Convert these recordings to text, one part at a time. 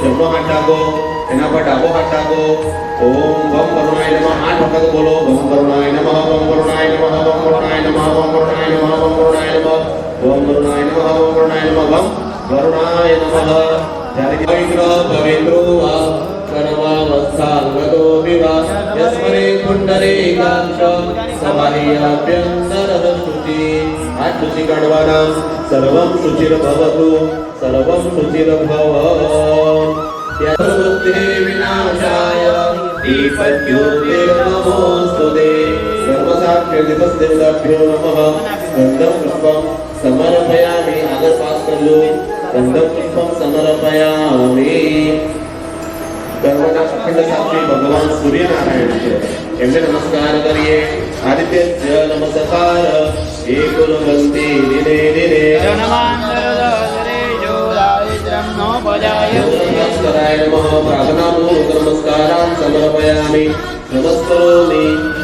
जमनो हाथ टाको एना पर डाबो हाथ टाको ओम वम वरुणाय नमः 8 वखत बोलो वम वरुणाय नमः वम वरुणाय नमः वम वरुणाय नमः वम वरुणाय नमः वम वरुणाय नमः वम वरुणाय नमः वम वरुणाय नमः वम वरुणाय नमः जरि पवित्र पवित्रो वा सर्वावस्थांगतो विवाह यस्मरे पुंडरीकाक्ष समाहियाभ्यन्तरः शुचि आठ शुचि काढवाना सर्वं शुचिर्भवतु सर्वं शुचिर्भव यद्बुद्धे विनाशाय दीपज्योतिर्नमोस्तुते सर्वसाक्षिदेवताभ्यो नमः गन्धं पुष्पं समर्पयामि आदर पास कर लो गन्धं पुष्पं समर्पयामि सर्वदा अखंड साक्षी भगवान सूर्यनारायण છે એમને નમસ્કાર કરીએ આદિત્ય નમસ્કાર એकुलवन्ति દિને દિને જનમાંતરદરે જોદાયિત્રમ નો પજાય નમસ્કારાય નમઃ પ્રાર્થનાપૂર્વક નમસ્કારાન સમર્પયામિ નમસ્કરોમિ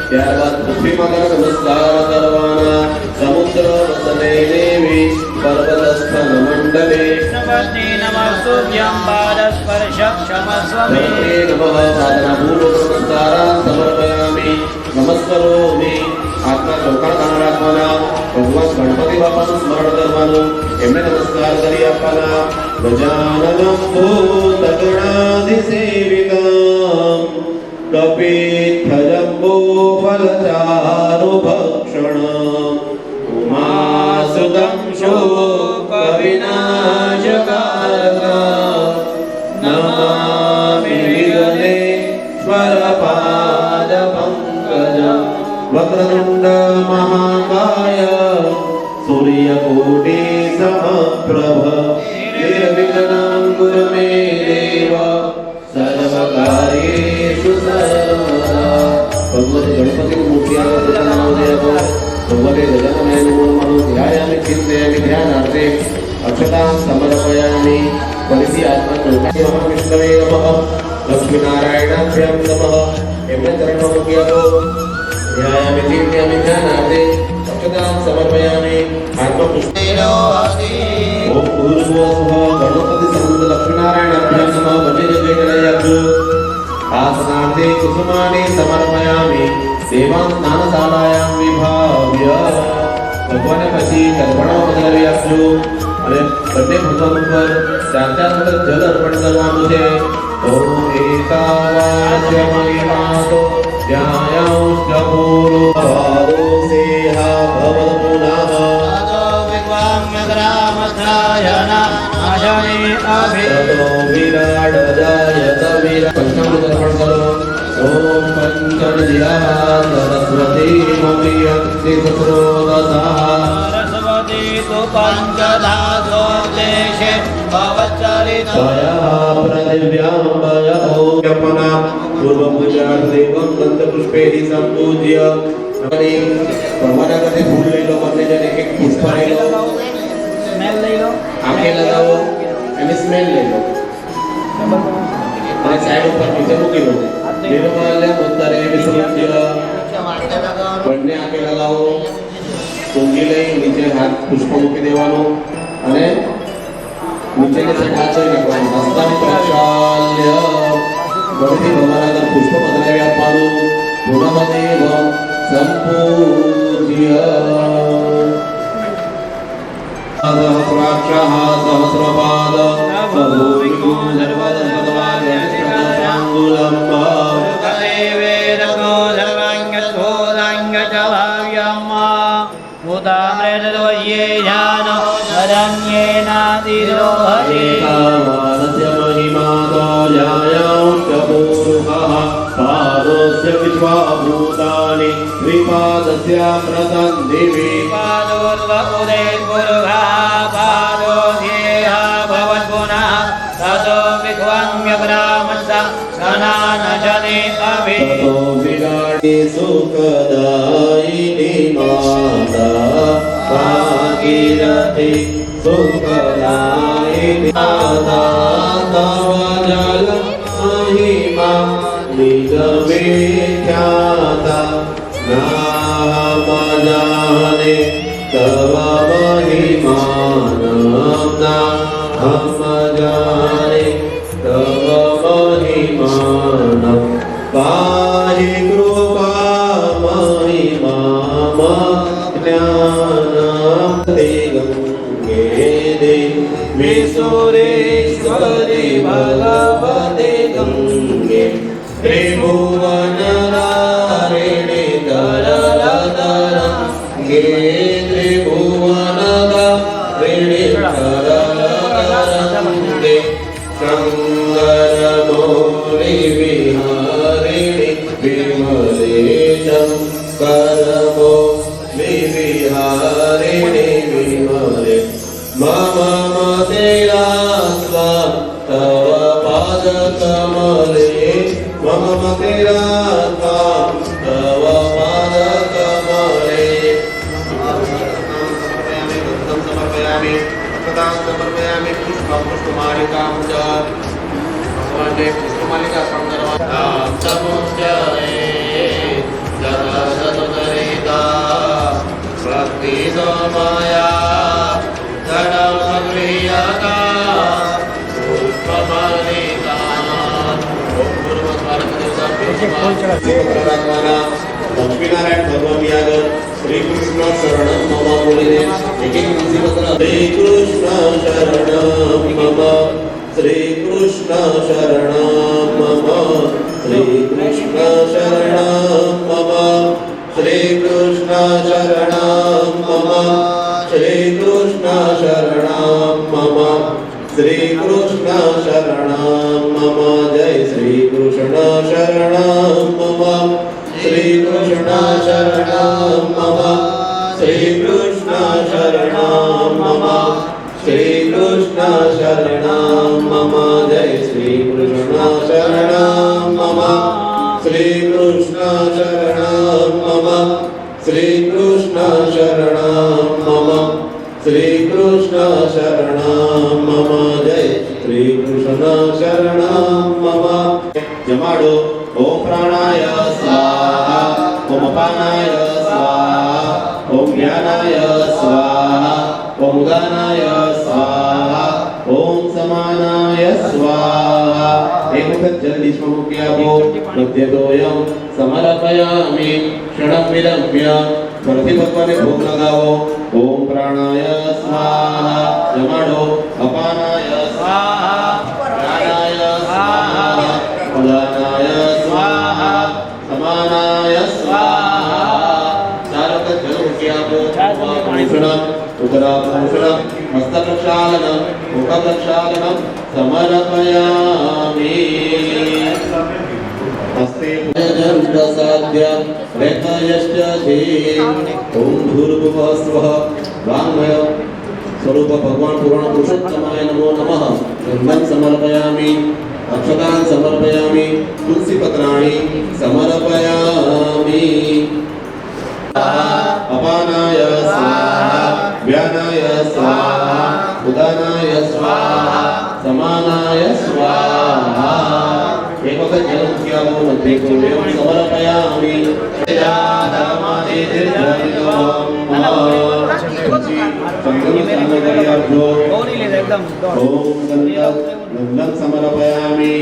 ત્યારબાદ પૃથ્વી માતાનો નમસ્કાર કરવાના સમુદ્ર વસને દેવી પર્વતસ્થ મંડલે નમસ્તે નમસ્તુભ્યં પાદસ્પર્શ ક્ષમસ્વમે નમઃ પ્રાર્થનાપૂર્વક નમસ્કારાન સમર્પયામિ નમસ્કરોમિ આત્મા ચોખા કાન રાખવાના ભગવાન ગણપતિ બાપાનું સ્મરણ કરવાનું એમને નમસ્કાર કરી આપવાના ગજાનનમ ભૂતગણાધિસેવિતમ કપિત્થજમ્બો ફલચારુભક્ષણમ ઉમાસુતં શોકવિનાશકારકં નમામિ વિઘ્નેશ્વરપાદપંકજં વક્રતુંડ મહાકાય સૂર્યકોટિ સમપ્રભ નિર્વિઘ્नं કુરુ મે દેવ સર્વકાર્યેષુ સર્વદા ભગવતે ગણપતિની મૂર્તિ ભગવતે ગજાનનાય નમો નમઃ ધ્યાયામિ ચિંતયામિ ધ્યાનાર્થે અક્ષતાં સમર્પયામિ ફરીથી આત્મા ચોખાથી મહાવિષ્ણવે નમઃ લક્ષ્મીનારાયણાભ્યામ નમઃ એમને ચરણો મૂકી આપો ध्यायामि चिन्तयामि ध्यानार्थे अक्षतां समर्पयामि आत्मपुष्पेण ओम भूर्भुवः गणपति समूह लक्ष्मीनारायणाभ्यां नमः वज्रजयगणयाभ्यो आसनार्थे कुसुमानि समर्पयामि देवां स्नानशालायां विभाव्य भगवान પછી તર્પણો બદલાવી આપજો અને બંને ભગવાન ઉપર 4 વખત જલ અર્પણ કરવાનું છે ઓમ એકાવાસ્ય મહિમાતો ध्यायांश्चपूर्वादोसेहा भवपुनः आदो विद्वाम्यग्रामध्यायना आजने अभितो विराडजायत विराट पंचामृतर्पण करो ओम पंचमज्ञान सरस्वतीमभियन्ति सुस्रोतसः सरस्वती तु पञ्चधातो देशे भवच्चरितया प्रतिव्याम्बयो यपना पूर्व पूजार्थेवं दन्तपुष्पैः सम्पूज्य प्रमाणगते फूल ले लो બંને જણ એક પુષ્પ લઈ લો સ્મેલ લઈ લો આંખે લગાવો અને સ્મેલ લઈ લો અને સાઈડ ઉપર નીચે મૂકી દો નિર્મલ મુત્તરે વિસૃજ્ય બંને આંખે લગાવો ઊંઘી લઈ નીચે હાથ પુષ્પ મૂકી દેવાનો અને નીચેની સાઈડ હાથ જોઈ નાખવાનો હસ્તમ પ્રક્ષાલ્ય ગણપતિ ભગવાનના પુષ્પ બદલાવી આપવાનું પુનઃદેવ સંપૂજ્ય સહસ્રાક્ષः સહસ્રપાદ સભૂમિકો જન્મદર્શનવાદ યશ્રદાંગુલમ દેવેરકો ધર્વાંગ ધોરાંગ ચલાવ્યમ भूतामृतद्वये ध्यानो अरण्येनातिरोहति एतावानस्य महिमातो जायाश्चपूरुषः पादोऽस्य विश्वाभूतानि द्विपादस्य प्रसन्दिवि पादोर्व उदयपुरुषः पादो ध्येयः भवद्गुणः ततो विद्वान्यग्रामस्य सनानशने अभि ततो विराटे सुखदायिनी माता भागीरथी सुखदायिनी माता तव जल महिमा निगमिख्याता नाम जाने तव महिमा नाम्ना हम जाने तव महिमा पाहि कृपा महिमा ज्ञानं ते गंगे देवी सुरेश्वरी भगवते गंगे त्रिभुवनधारिणि तरलतरंगे त्रिभुवनधारिणि तरलतरंगे शंकरमौळि विहारिणि विमलेशं करमौळि विहारिणि विमले मम मतिरास्वा तव पादकमले मम मतिरास्वा तव पादकमले समर्पयामि प्रदान समर्पयामि पुष्पं पुष्पमालिकां च भगवाने पुष्पमालिका संदर्भां समुच्चये जगदुदरिता भक्ति समया धनमग्रियता पुष्पमालिका ओम पूर्वस्मारकदेवता लक्ष्मीनारायण भगवान यादव श्री कृष्ण शरणं मम बोलिने एक एक मुसीबत श्री कृष्ण शरणं मम श्री कृष्ण शरणं मम श्री कृष्ण शरणं मम श्री कृष्ण शरणं मम श्री कृष्ण शरणं मम श्री कृष्ण शरणं मम जय श्री कृष्ण शरणं मम श्री कृष्ण शरणं मम श्री कृष्ण शरणं मम श्री कृष्ण शरणं मम जय श्री कृष्ण शरणं मम श्री कृष्ण शरणं मम श्री कृष्ण शरणं मम श्री कृष्ण शरणं मम जय श्री कृष्ण शरणं मम जमाडो ओम प्राणाय स्वाहा ओम अपानाय स्वाहा ओम ज्ञानाय स्वाहा ओम उदानाय स्वाहा ओम समानाय स्वाहा एक वक्त जल्दी श्लोक्याभो मध्यदोयं समर्पयामि क्षणं विलम्ब्य प्रतिभक्वाने भोग लगाओ ओम प्राणाय स्वाहा जमाडो अपानाय स्वाहा ज्ञानाय स्वाहा उदानाय स्वाहा समानाय स्वाहा चारक जलोक्याभो भूषणम् उदराभूषणं हस्तप्रक्षालनं मुखप्रक्षालनं समर्पयामि हस्ते प्रसाद्य रेखयश्च धीं ॐ भूर्भुवः स्वः वाङ्मय स्वरूप भगवान पुराण पुरुषोत्तमाय नमो नमः गन्धं समर्पयामि अक्षतान् समर्पयामि तुलसी पत्राणि समर्पयामि अपानाय स्वाहा व्यानाय स्वाहा उदानाय स्वाहा समानाय स्वाहा एक वक्त जलम किया वो मध्ये को देव समर्पयामि गंधं समर्पयामि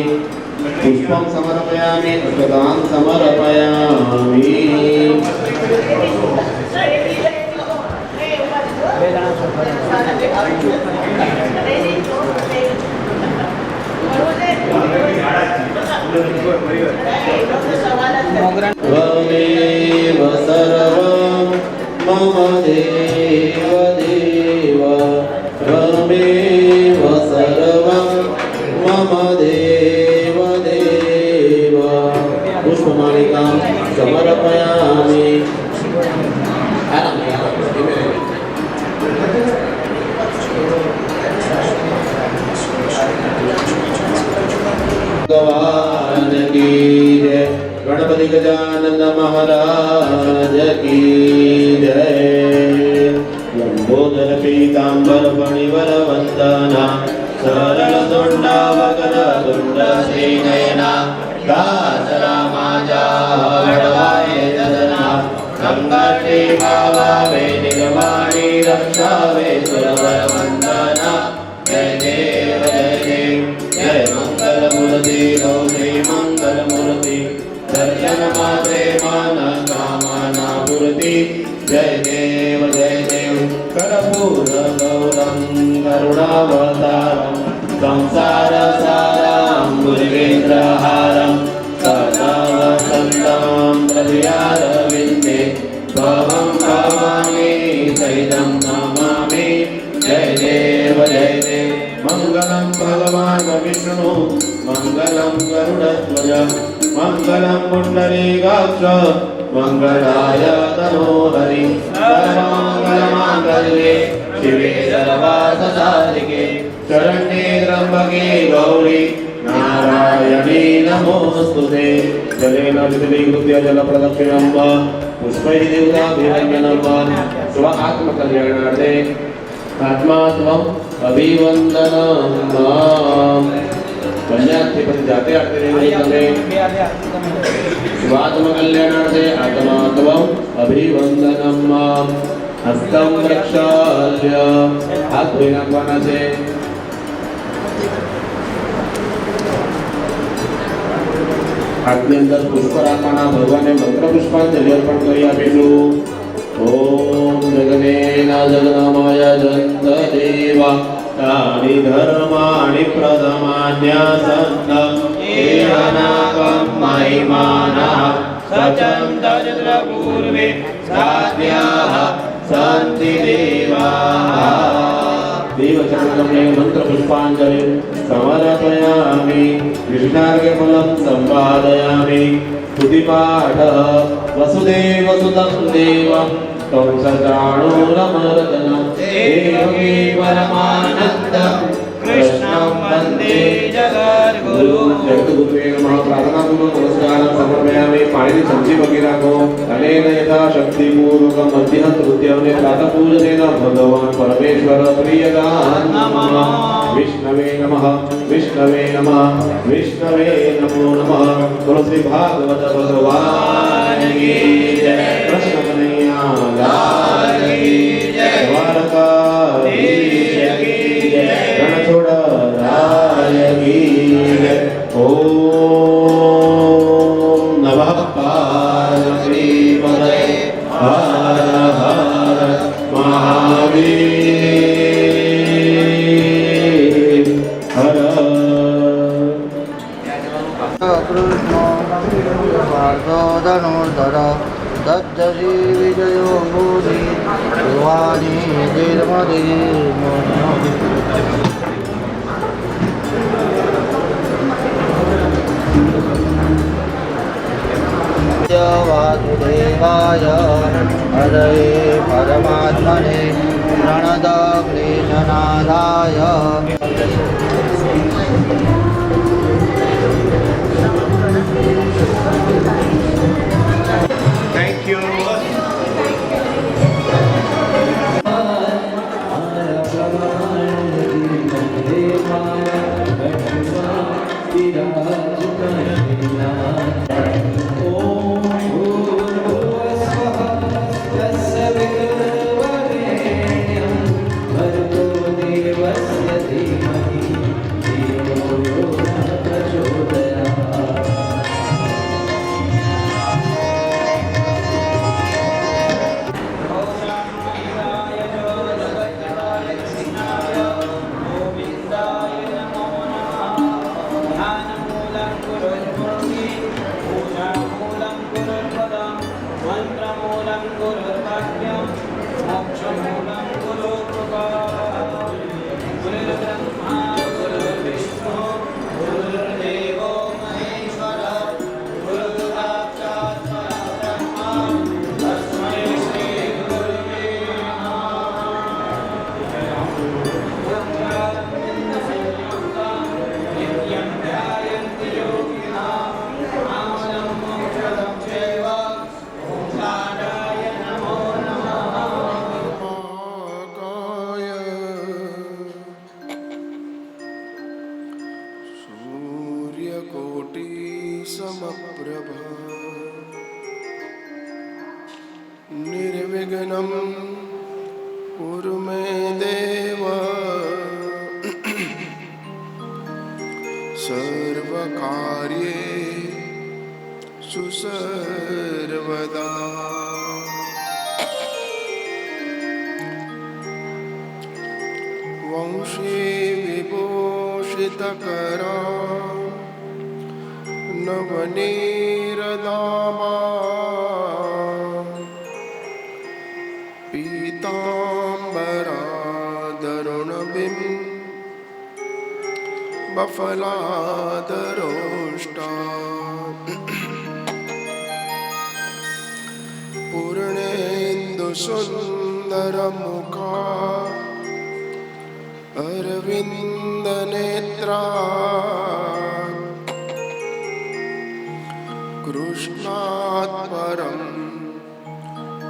पुष्पं समर्पयामि अक्षतां समर्पयामि त्वमेव सर्वं मम देव देव देव त्वमेव सर्वं मम देव देव पुष्पमालिकां समर्पयामि भगवान की जय गणपति गजानन महाराज की जय लंबोदर पीतांबर फणिवर वंदना सरल तुंडावकर तुंड श्रीनयना दासरा माझा वडवाये ददना संकटे भावावे निर्वाणी रक्षावे सुरवर वंदना जय देव जय देव जय मंगल मूर्ति गौरी मंगल मूर्ति दर्शन मात्रे मान कामना मूर्ति जय देव कर्पूर गौरम करुणावतारम संसार सारम मुर्गेन्द्रहारम सदा वसंतम हृदयारविंदे भवं भवामि सहितं नमामि जय देव मंगलम भगवान विष्णु मंगलम गरुड़ध्वज मंगलम पुंडरीकाक्ष मंगलाय तनोहरि सर्वमंगलमांगल्ये शिवे सर्वार्थसाधिके शरण्ये त्र्यंबके गौरी नारायणी नमोस्तुते जलेन विधिकृत्य जलप्रदक्षिणं पुष्पैः देवताभिरञ्जनं स्व आत्मकल्याणार्थे आत्मात्मम् अभिवंदनम् कल्याणाधिपति जाते आते તમે स्वात्म कल्याणार्थे आत्मात्मम् अभिवंदनम् हस्तं प्रक्षाल्य हाथ ધોઈ નાખવાના છે હાથની અંદર પુષ્પ રાખવાના ભગવાનને મંત્ર પુષ્પાંજલિ અર્પણ કરી આપીશું ओम जगनेन जगन्माय जन्त देवा तानि धर्माणि प्रथमान्यासन्न एनाकं महिमानः सचन्त पूर्वे साध्याः सन्ति देवाः देवचरणकमले मंत्र पुष्पांजलि समर्पयामि कृष्णार्घ्यफलं संपादयामि स्तुतिपाठः वसुदेवसुतं देवं कंसचाणूरमर्दनं देवकी परमानन्दं कृष्णं वन्दे जगद्गुरुं जगद्गुरुवे नमः प्रार्थनापूर्वक नमस्कारं समर्पयामि पाणिनि संचि बगी राखो अनेन यथा शक्तिपूर्वकं मध्यं तृतीयं प्रातःपूजनेन भगवान् परमेश्वर प्रियदान् नमः विष्णवे नमः विष्णवे नमः विष्णवे नमो नमः बोलो श्री भागवत भगवान की जय कृष्ण कन्हैया लाल की जय द्वारकाधीश की जय रणछोड़ राय की जय ओम नमः पार्वतीपतये हर हर महावीर हर धनुर्धर दद्धि विजयो भूरि शिवानी धीर्मधि वासुदेवाय हरये परमात्मने प्रणत क्लेशनादाय Thank you. देवस्य निर्विघ्नं कुरु मे देव सर्वकार्येषु सर्वदा। वंशी विभूषितकरा नवनीरदामा पीताम्बरादरुणबिं बफलादरोष्टा पूर्णेन्दुसुन्दरमुखा अरविन्दनेत्रा कृष्णात् परं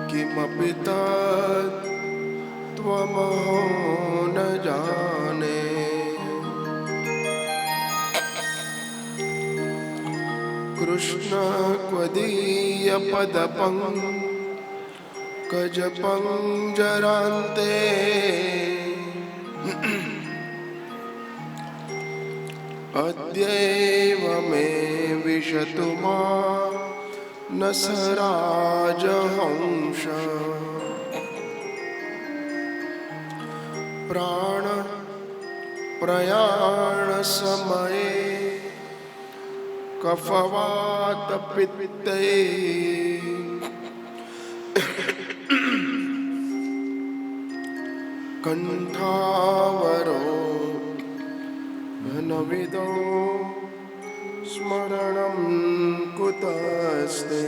किमपि तत् त्वमहो न जाने। कृष्ण त्वदीयपदपङ्कजपञ्जरान्ते अद्यैव मे विशतु मानस राजहंस। प्राण प्रयाण समये कफवात पित्ते कंठावरो घनविदो स्मरणं कुतस्ते।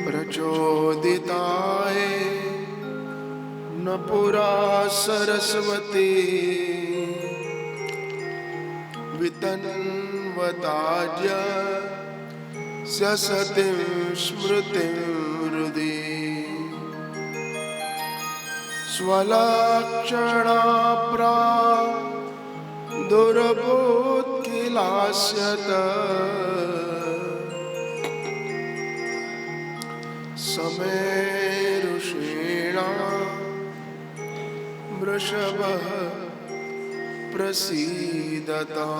प्रचोदिताय न पुरा सरस्वती वितन्वताज्य सतिं स्मृतिं हृदि। स्वलक्षणा दुर्बोधकिलास्यत समेरुषीणा वृषभः प्रसीदता।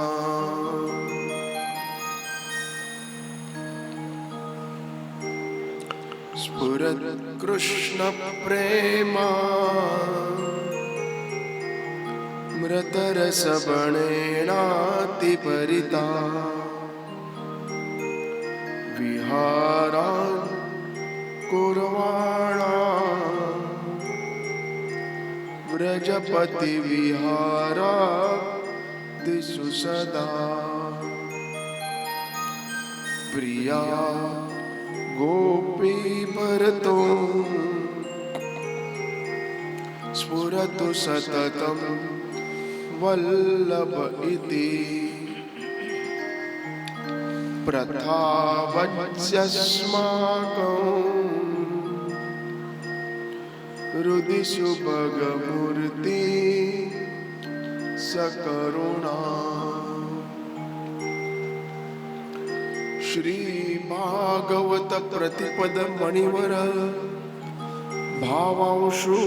स्फुरत्कृष्ण प्रेमा मृतरसबणेनातिपरिता। विहारान् कुर्वाणा व्रजपति विहारादिषु सदा। प्रिया गोपी भरतो स्फुरतु सततं वल्लभ इति। प्रथावत्स्यस्माकं हृदि सुभगमूर्ति सकरुणा। श्री भागवत प्रतिपद मणिवर भावांशु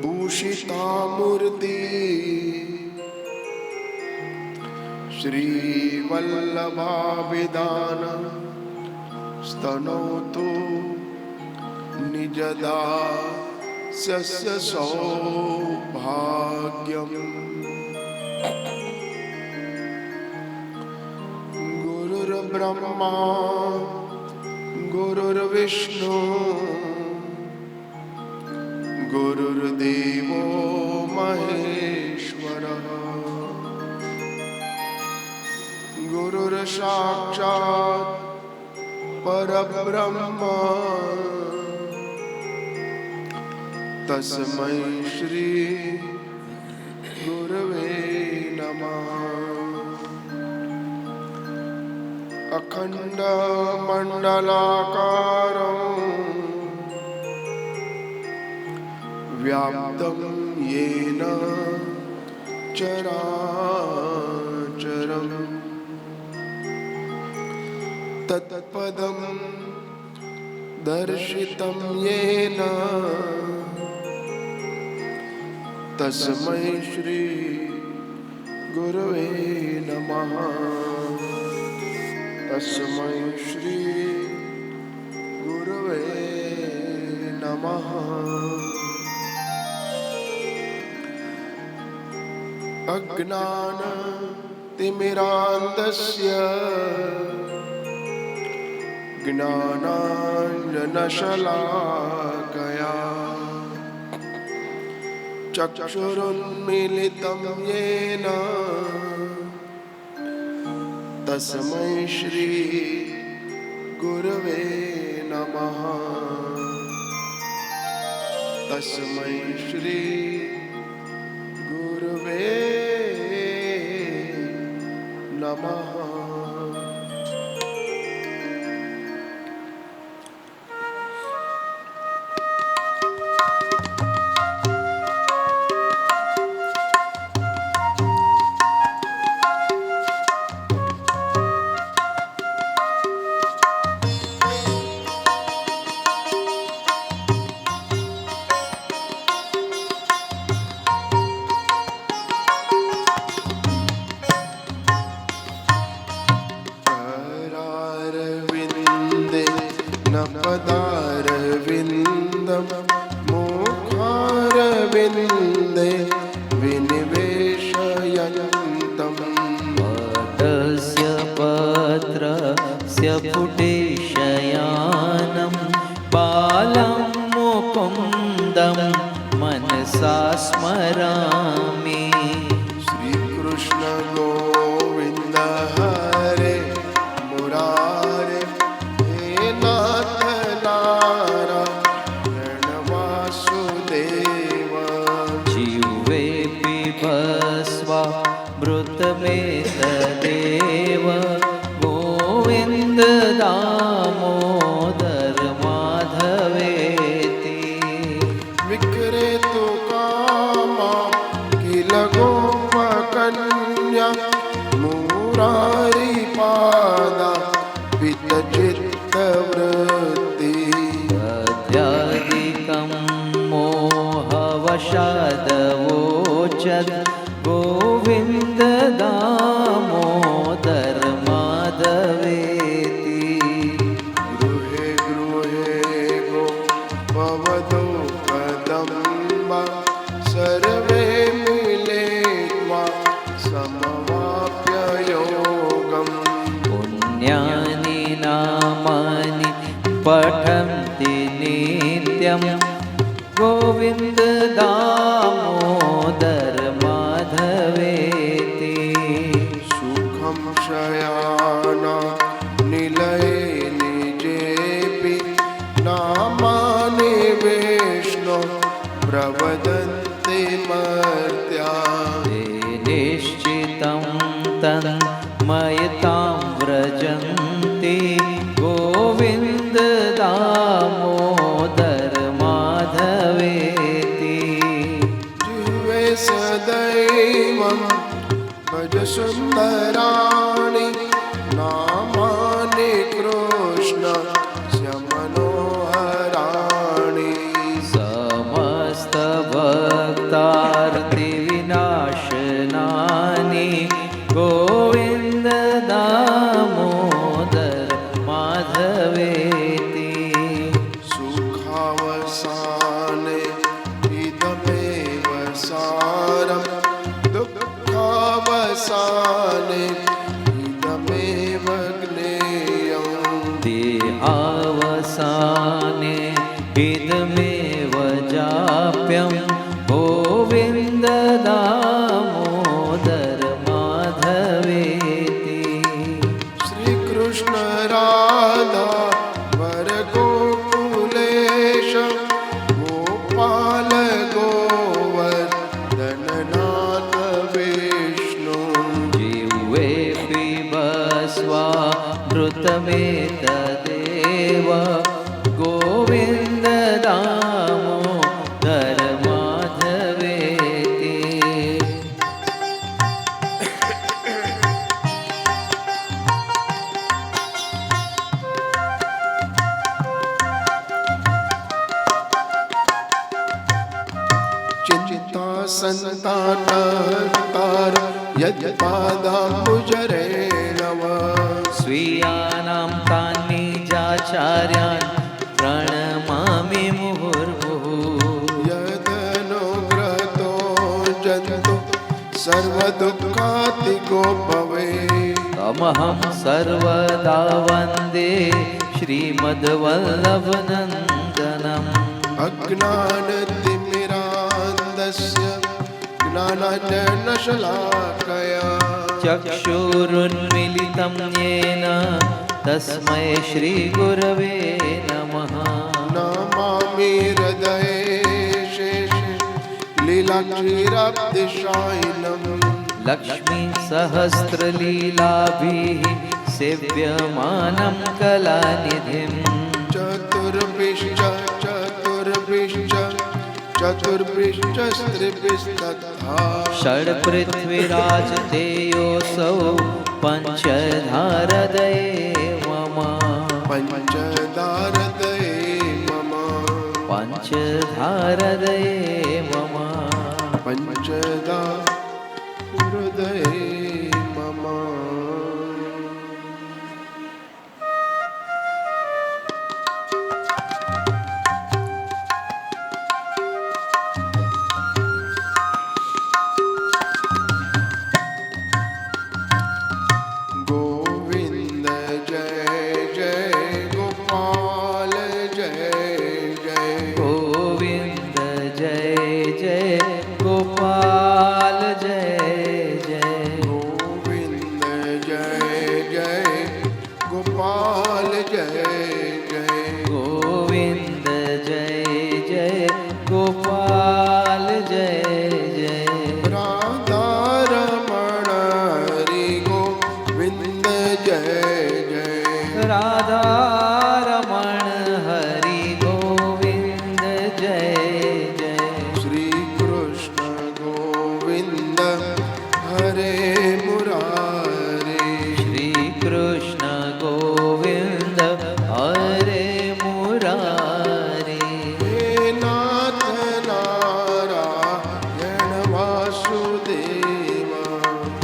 भूषिता मूर्ति। श्री वल्लभाभिधान स्तनोतु निजदास्य सौभाग्यम्। गुरुर् गुरुर्ब्रह्मा गुरुर्विष्णु गुरुर्देवो महेश्वरः गुरुर्साक्षात् परब्रह्म तस्मै श्री गुरवे नमः। अखंड मंडलाकारं व्याप्तं येन चराचरम् तत्पदं दर्शितं येन तस्मै श्री गुरवे नमः। तस्मै श्री गुरवे नमः। अज्ञानतिमिरान्धस्य ज्ञानाञ्जनशलाकया चक्षुरुन्मीलितं येन तस्मै श्री गुरवे नमः। तस्मै श्री गुरवे नमः। पदारविन्दं मुखारविन्दे विनिवेशयन्तं वटस्य पत्रस्य पुटे शयानं बालं मुकुन्दं मनसा स्मरामि। श्रीकृष्ण गोविन्द हरे मुरारे हे नाथ नारायण वासुदेव। जिह्वे पिबस्वा मृतमेतदेव गोविन्द दामोदर माधवेति। विक्रेतु कामा किल गोपकन्या मुरारी पादा पितचित्तवृत्ति। अत्याधिकं मोहवशादवोचद् गोविन्द दामोदर माधवेति। गृहे गृहे गो भवतो कदम्बा सर्वे मिलित्वा समवाप्य योगम्। पुण्यानि नामानि पठन्ति नित्यं गोविन्द दामोदर माधवेति। सुखं शयाना निलये निजेऽपि नामानि विष्णो प्रवदन्ति मर्त्या। ते निश्चितं तन्मयतां व्रजन्ति गोविन्द दामोदर माधवेति। जिह्वे सदैवं भज सुन्दराणि नामानि कृष्ण मनोहराणि। समस्तभक्तार्तिविनाशनानि गोविन्द दामोदर माधवेति। सुखावसाने इदमेव सारं दुःखावसाने कृष्ण राधा वर गोकुलेश गोपाल गोवर्धननाथ विष्णु जिह्वे पिबस्वा मृतमेतदेव गोविन्द दामोदर माधवेति चिंता संतानहर्तार यत्पादाम्बुजरे नव स्वीयानां तान् निजाचार्यान् प्रणमामि मुहुर्मुहुः यदनुग्रतो जन्तु सर्वदुःखातिगो भवेत् तमहं सर्वदा वन्दे श्रीमद्वल्लभनन्दनम् अज्ञानतिमिरान्धस्य ज्ञानाञ्जनशलाकया चक्षुरुन्मिलितं येन तस्मै श्रीगुरवे नमः नमामि हृदये शेषे लीलाक्षीराब्धिशायिनम् लक्ष्मीसहस्रलीलाभिः सेव्यमानं कलानिधिम् चतुर्भिश्च चतुर्भिश्च स्त्रिभिस्तथा षड्पृथ्वीराजतेयोऽसौ पञ्चधारदये मम पञ्चदारदये मम पञ्चधारदये मम पञ्चदा हृदये मम गोविन्द जय जय गोपाल जय जय गोविन्द जय जय गोपाल जय जय गोविन्द जय जय गोपाल जय जय गोविन्द जय जय गोपाल जय जय राधा रमण हरि गोविन्द जय जय राधा रमण हरि गोविन्द जय जय श्री कृष्ण गोविन्द हरे मुरारे श्री कृष्ण गोविन्द हरे मुरारे हे नाथ नारायण वासुदेव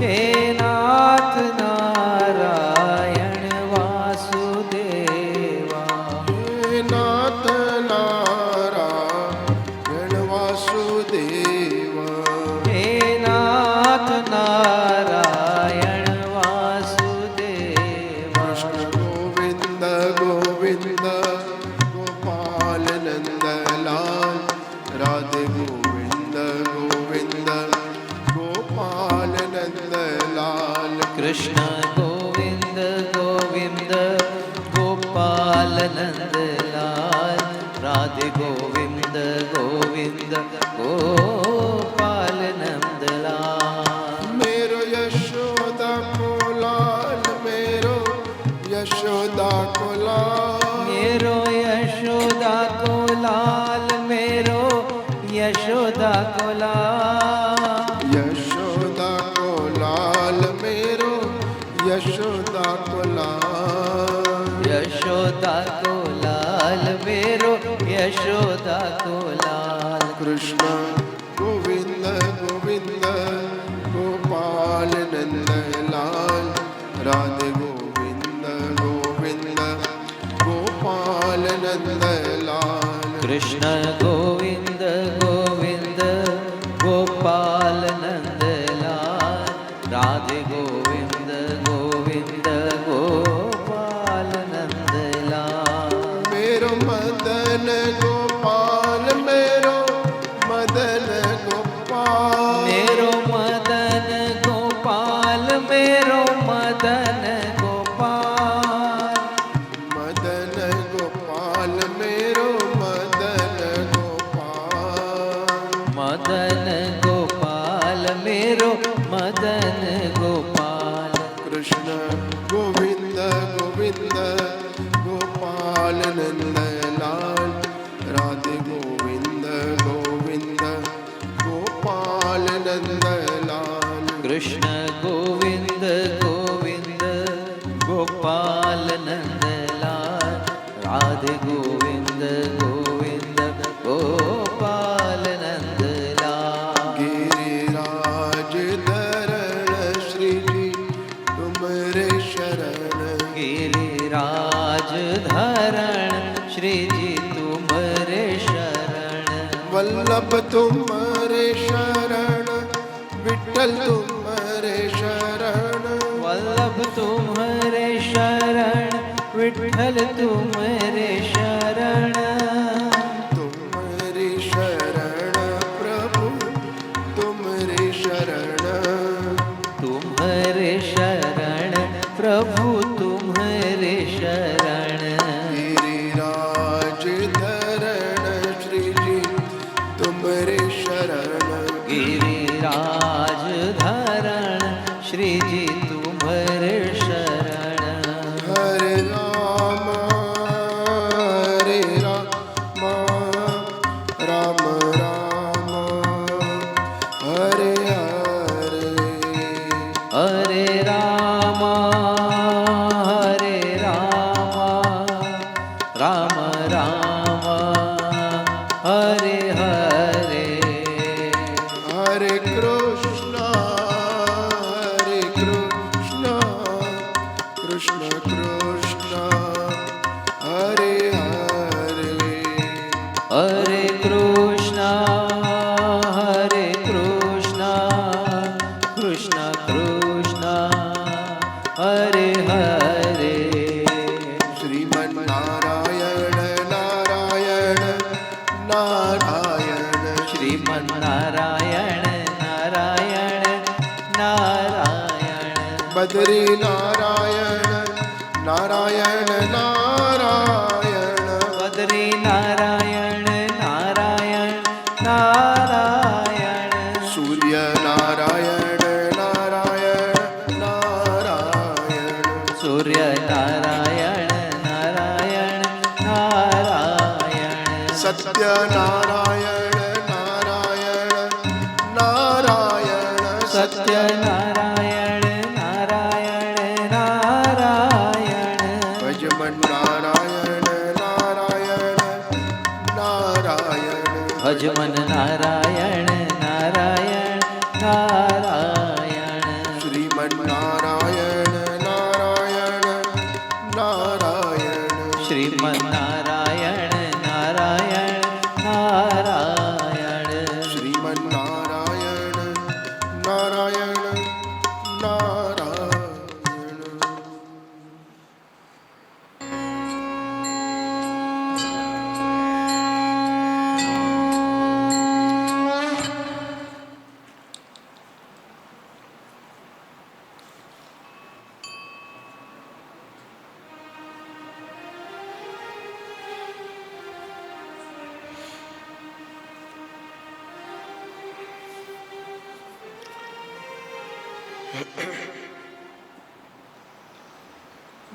हे नाथ नारायण वासुदेवा हे नाथ नारायण वासुदेव हे नाथ नारायण वासुदेवा कृष्ण गोविन्द गोविन्द गोपाल नन्दलाल राधे गोविन्द गोविन्द गोपाल नन्दलाल कृष्ण गोविन्द गोविन्द गोपाल नन्दलाल राधे गोविन्द गोविन्द गोपाल नन्दलाल मेरो यशोदा को लाल मेरो यशोदा को लाल मेरो यशोदा को लाल मेरो यशोदा को लाल यशोदा को लाल मेरो यशोदा को लाल यशोदा को लाल मेरो यशोदा को लाल कृष्ण गोविंद गोविंद गोपाल नंदलाल राधे गोविंद गोविंद गोपाल नंदलाल कृष्ण गोविंद गोविंद गोपाल नंदलाल राधे गोविंद गोविंद गोपाल नंदलाल मेरो मदन गोपाल मेरो मदन गोपाल मेरो मदन गोपाल मेरो मदन गोपाल ગોપાલ નંદલાલ રાધે ગોવિંદ ગોવિંદ ગોપાલ નંદલાલ કૃષ્ણ ગોવિંદ ગોવિંદ ગોપાલ નંદલાલ રાધે ગોવિંદ ગોવિંદ ગોપાલ નંદલાલ गिरिराज धरण श्रीजी तुमरे शरण गिरिराज धरण श्रीजी तुमरे शरण वल्लभ तुमरे शरण विठ्ठल तुमरे शरण वल्लभ तुम्हारे शरण विठ्ठल तुम्हारे शरण तुमरे शरण प्रभु तुमरे शरण तुम्हारे शरण प्रभु तुम्हारे शरण गिरिराज धरण श्रीजी तुमरे शरण गिरिराज धरण श्रीजी तुम्हारे शरण हरे राम राम राम हरे हरे हरे राम राम राम हरे हरे हरे कृष्ण कृष्ण कृष्ण हरे हरे हरे कृष्ण कृष्ण कृष्ण हरे हरे श्रीमन्नारायण नारायण नारायण श्रीमन्नारायण नारायण नारायण बद्री नारायण नारायण नारायण बद्री नारायण नारायण नारायण सूर्य नारायण नारायण नारायण सूर्य नारायण नारायण नारायण सत्य नारायण नारायण नारायण सत्य नारायण नारायण नारायण भजमन नारायण नारायण नारायण भजमन नारायण नारायण नारायण श्रीमन नारायण नारायण नारायण श्रीमन्नारायण नारायण नारायण श्रीमन नारायण नारायण नारायण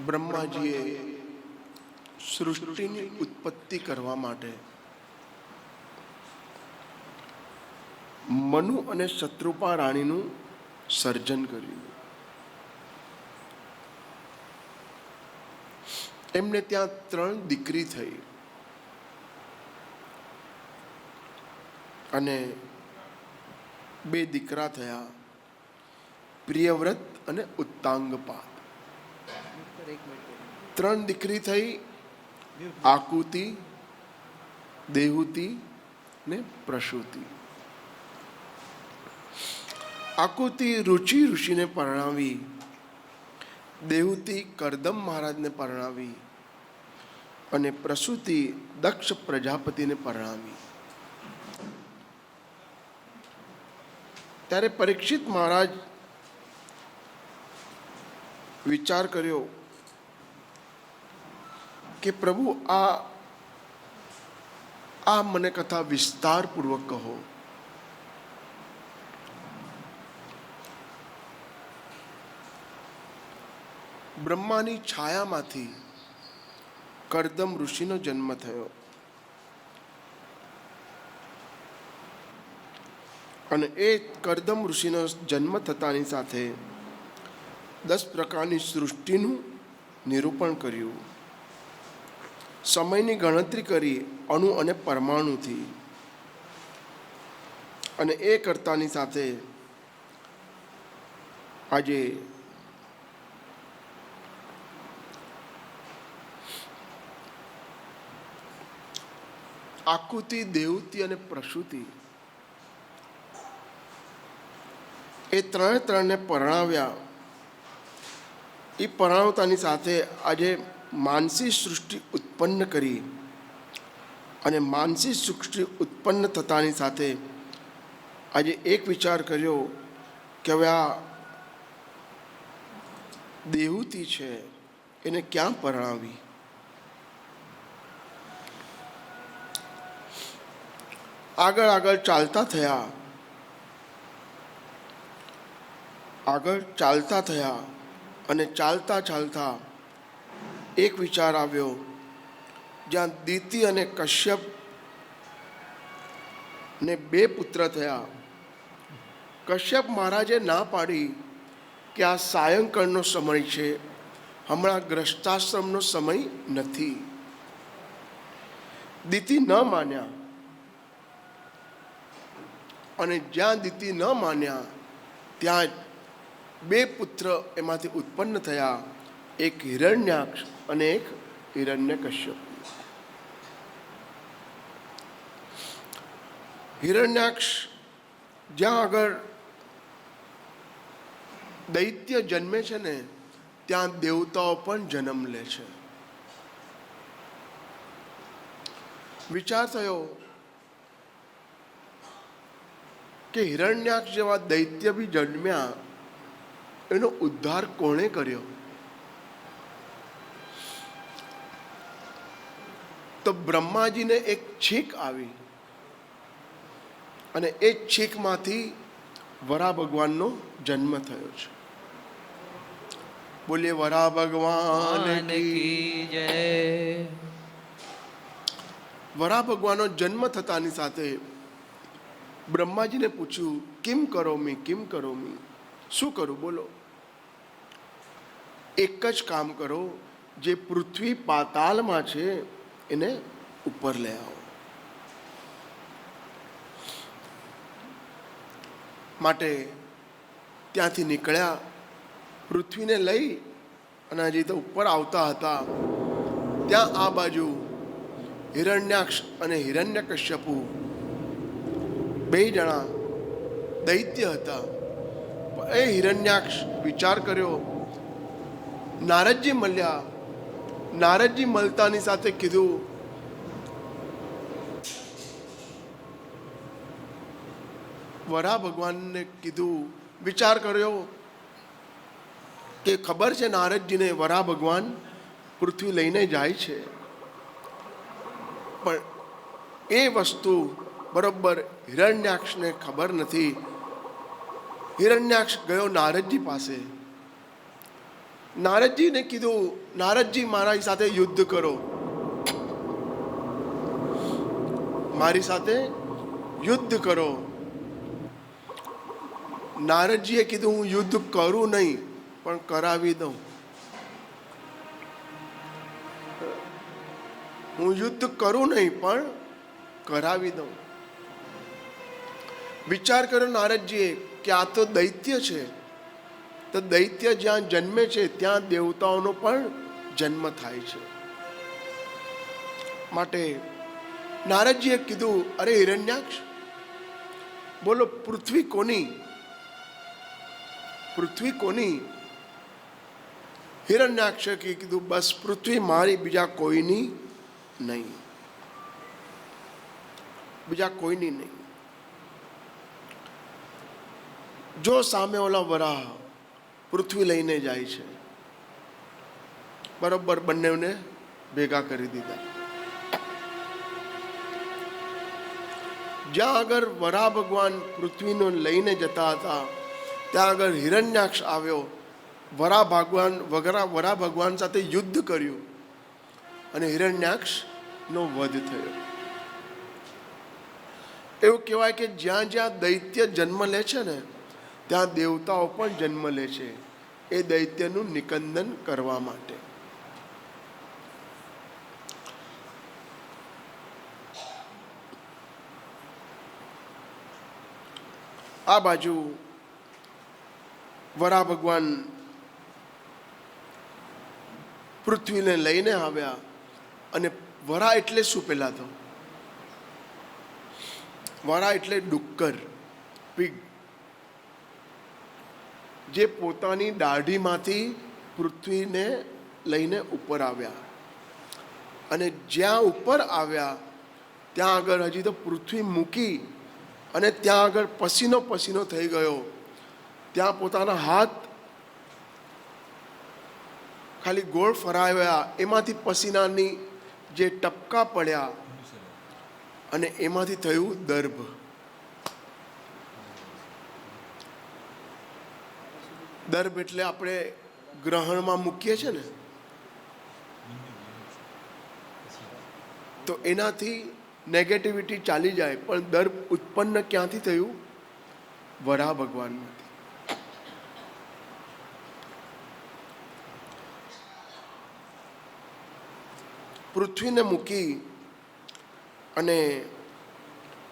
બ્રહ્માજીએ સૃષ્ટિની ઉત્પત્તિ કરવા માટે મનુ અને શત્રુપા રાણીનું સર્જન કર્યું. એમને ત્યાં 3 દીકરી થઈ અને 2 દીકરા થયા, પ્રિયવ્રત અને ઉત્તાંગપાદ. 3 દીકરી થઈ, આકુતિ, દેહુતિ ને પ્રસૂતિ. આકુતિ રુચિ ઋષિને પરણાવી, દેહુતિ કરદમ મહારાજને પરણાવી અને પ્રસૂતિ દક્ષ પ્રજાપતિને પરણાવી. ત્યારે પરીક્ષિત મહારાજ વિચાર કર્યો કે પ્રભુ આ મને કથા વિસ્તારપૂર્વક કહો. બ્રહ્માની છાયામાંથી કરદમ ઋષિનો જન્મ થયો. અને એ કરદમ ઋષિનો જન્મ થતાની સાથે 10 પ્રકારની સૃષ્ટિનું નિરૂપણ કર્યું. સમયની ગણતરી કરી અણુ અને પરમાણુથી. અને એ કરતાની સાથે આજે આકૃતિ, દેવતી અને પ્રસૂતિ એ ત્રણને પરણાવ્યા. એ પરણાવતાની સાથે આજે માનસી સૃષ્ટિ ઉત્પન્ન કરી. અને માનસી સૃષ્ટિ ઉત્પન્ન થતાની સાથે આજે એક વિચાર કર્યો કે હવે આ દેવતી છે એને ક્યાં પરણાવી. આગળ આગળ ચાલતા થયા. આગળ ચાલતા થયા અને ચાલતા ચાલતા એક વિચાર આવ્યો, જ્યાં દિતિ અને કશ્યપ ને 2 પુત્ર થયા. કશ્યપ મહારાજે ના પાડી કે આ સાયંકાળનો સમય છે, હમણાં ગ્રસ્તાશ્રમનો સમય નથી. દિતિ ન માન્યા. અને જ્યાં દિતિ ન માન્યા ત્યાં 2 પુત્ર એમાંથી ઉત્પન્ન થયા, એક હિરણ્યાક્ષ અને એક હિરણ્યકશ્યપ. હિરણ્યાક્ષ જ્યાં આગળ દૈત્ય જન્મે છે ને ત્યાં દેવતાઓ પણ જન્મ લે છે. વિચાર થયો કે હિરણ્યાક્ષ જેવા દૈત્ય બી જન્મ્યા, એનો ઉદ્ધાર કોણે કર્યો? તો બ્રહ્માજીને એક છીંક આવી અને એ છીંકમાંથી વરા ભગવાનનો જન્મ થયો છે. બોલીએ વરા ભગવાન કી જય. વરા ભગવાનનો જન્મ થતાની સાથે બ્રહ્માજીને પૂછ્યું, કિમ કરોમી, કિમ કરોમી, શું કરું બોલો? એક જ કામ કરો, જે પૃથ્વી પાતાળમાં છે એને ઉપર લઈ આવો. માટે ત્યાંથી નીકળ્યા. પૃથ્વીને લઈ અને હજી તો ઉપર આવતા હતા ત્યાં આ બાજુ હિરણ્યાક્ષ અને હિરણ્યકશ્યપુ 2 જણા દૈત્ય હતા. એ હિરણ્યાક્ષ વિચાર કર્યો, નારદજી મળ્યા. નારદજી મળતાની સાથે કીધું, વરા ભગવાનને કીધું, વિચાર કર્યો કે ખબર છે નારદજીને વરા ભગવાન પૃથ્વી લઈને જાય છે, પણ એ વસ્તુ બરોબર હિરણ્યાક્ષને ખબર નથી. હિરણ્યાક્ષ ગયો નારદજી પાસે. નારદજીને કીધું, નારદજી મારી સાથે યુદ્ધ કરો, મારી સાથે યુદ્ધ કરો. નારદજીએ કીધું, હું યુદ્ધ કરું નહીં પણ કરાવી દઉં. હું યુદ્ધ કરું નહીં પણ કરાવી દઉં. વિચાર કર્યો નારદજીએ કે આ તો દૈત્ય છે, તો દૈત્ય જ્યાં જન્મે છે ત્યાં દેવતાઓનો પણ જન્મ થાય છે. માટે નારદજીએ કીધું, અરે હિરણ્યાક્ષ, બોલો પૃથ્વી કોની? પૃથ્વી કોની? હિરણ્યાક્ષે કીધું, બસ પૃથ્વી મારી, બીજા કોઈની નહીં, બીજા કોઈની નહીં. જો સામે ઓલા વરાહ પૃથ્વી લઈને જાય છે, બરોબર બંનેને ભેગા કરી દીધા. જ્યાં આગળ વરા ભગવાન પૃથ્વીનો લઈને જતા હતા ત્યાં આગળ હિરણ્યાક્ષ આવ્યો. વરા ભગવાન સાથે યુદ્ધ કર્યું અને હિરણ્યાક્ષનો વધ થયો. એવું કહેવાય કે જ્યાં જ્યાં દૈત્ય જન્મ લે છે ને ત્યાં દેવતાઓ પણ જન્મ લે છે એ દૈત્યનું નિકંદન કરવા માટે. આ બાજુ વરા ભગવાન પૃથ્વીને લઈને આવ્યા. અને વરા એટલે શું? પહેલા તો વરા એટલે ડુક્કર, પિગ, જે પોતાની દાઢીમાંથી પૃથ્વીને લઈને ઉપર આવ્યા. અને જ્યાં ઉપર આવ્યા ત્યાં આગળ હજી તો પૃથ્વી મૂકી અને ત્યાં આગળ પસીનો પસીનો થઈ ગયો. ત્યાં પોતાના હાથ ખાલી ગોળ ફરાવ્યા, એમાંથી પસીનાની જે ટપકા પડ્યા અને એમાંથી થયું દર્ભ. દર્ભ એટલે આપણે ગ્રહણમાં મૂકીએ છીએ ને, તો એનાથી નેગેટિવિટી ચાલી જાય. પણ દર્ભ ઉત્પન્ન ક્યાંથી થયું? વરાહ ભગવાનમાંથી. પૃથ્વીને મૂકી અને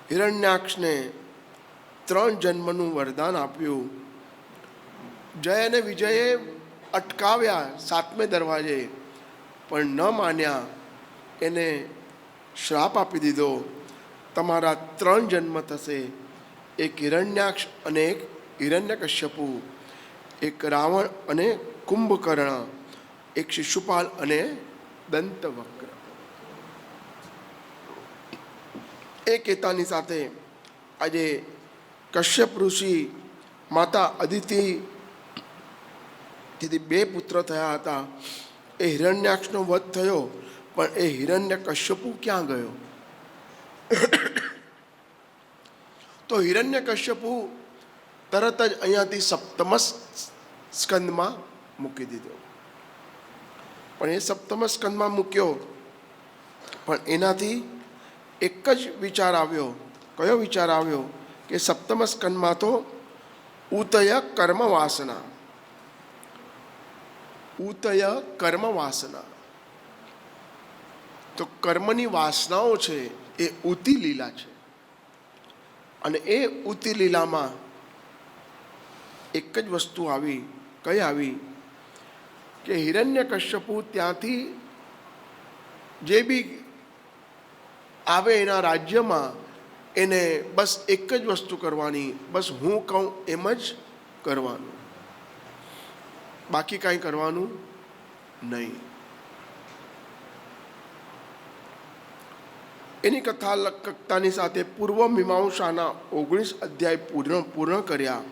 હિરણ્યાક્ષને 3 જન્મનું વરદાન આપ્યું. જય અને વિજયે અટકાવ્યા 7મે દરવાજે, પણ ન માન્યા. એને શ્રાપ આપી દીધો, તમારા 3 જન્મ થશે, એક હિરણ્યાક્ષ અને એક હિરણ્યકશ્યપુ, એક રાવણ અને કુંભકર્ણ, એક શિશુપાલ અને દંતવક્ર. એ કહેતાની સાથે આજે કશ્યપ ઋષિ માતા અદિતિથી 2 પુત્ર થયા હતા. એ હિરણ્યાક્ષનો વધ થયો, પણ એ હિરણ્યકશ્યપુ ક્યાં ગયો? તો હિરણ્યકશ્યપુ તરત જ અહીંયાથી 7મ સ્કંદમાં મૂકી દીધો. પણ એ 7મ સ્કંદમાં મૂક્યો, પણ એનાથી એક જ વિચાર આવ્યો. કયો વિચાર આવ્યો? કે 7મ સ્કંદમાં તો ઉતય કર્મ વાસના, ઉતય કર્મ વાસના, તો કર્મની વાસનાઓ છે એ ઉતિ લીલા છે. અને એ ઉતિ લીલામાં એક જ વસ્તુ આવી. કઈ આવી? કે હિરણ્યકશ્યપુ ત્યાંથી જે બી આવે એના રાજ્યમાં એને બસ એક જ વસ્તુ કરવાની, બસ હું કહું એમ જ કરવાનું, બાકી કાંઈ કરવાનું નહીં. એની કથા લખતાની સાથે પૂર્વ મીમાંસાના 19 અધ્યાય પૂર્ણ કર્યા.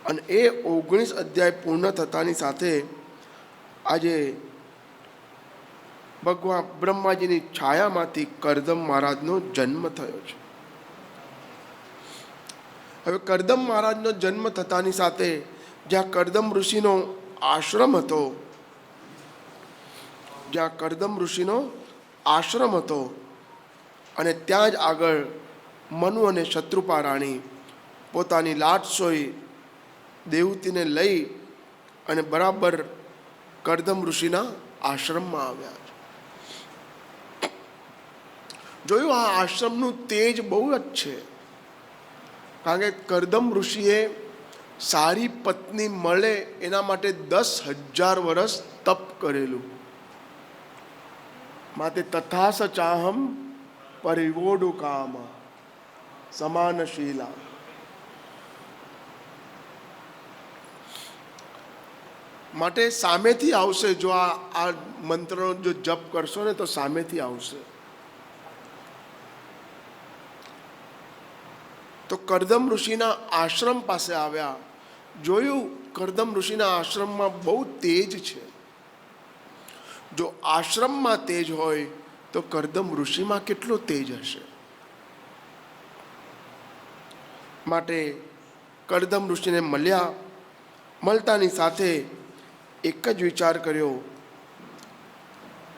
અને એ 19 અધ્યાય પૂર્ણ થતાની સાથે આજે ભગવાન બ્રહ્માજીની છાયામાંથી કરદમ મહારાજનો જન્મ થયો છે. હવે કરદમ મહારાજનો જન્મ થતાની સાથે જ્યાં કરદમ ઋષિનો આશ્રમ હતો, જ્યાં કરદમ ઋષિનો આશ્રમ હતો, અને ત્યાં જ આગળ મનુ અને શત્રુપા રાણી પોતાની લાટસોઈ દેવતીને લઈ અને બરાબર કરદમ ઋષિના આશ્રમમાં આવ્યા. જોયું, આ આશ્રમનું તેજ બહુ જ છે. કારણ કે કરદમ ઋષિએ સારી પત્ની મળે એના માટે 10,000 વર્ષ તપ કરેલું. માટે તથા સચાહમ પરિવોડુ કામ સમાનશીલા. માટે સામેથી આવશે. જો આ મંત્રનો જો જપ કરશો ને તો સામેથી આવશે. તો કરદમ ઋષિના આશ્રમ પાસે આવ્યા. જોયું, કરદમ ઋષિના આશ્રમમાં બહુ તેજ છે. જો આશ્રમમાં તેજ હોય તો કરદમ ઋષિમાં કેટલો તેજ હશે. માટે કરદમ ઋષિને મળ્યા. મળતાની સાથે એક જ વિચાર કર્યો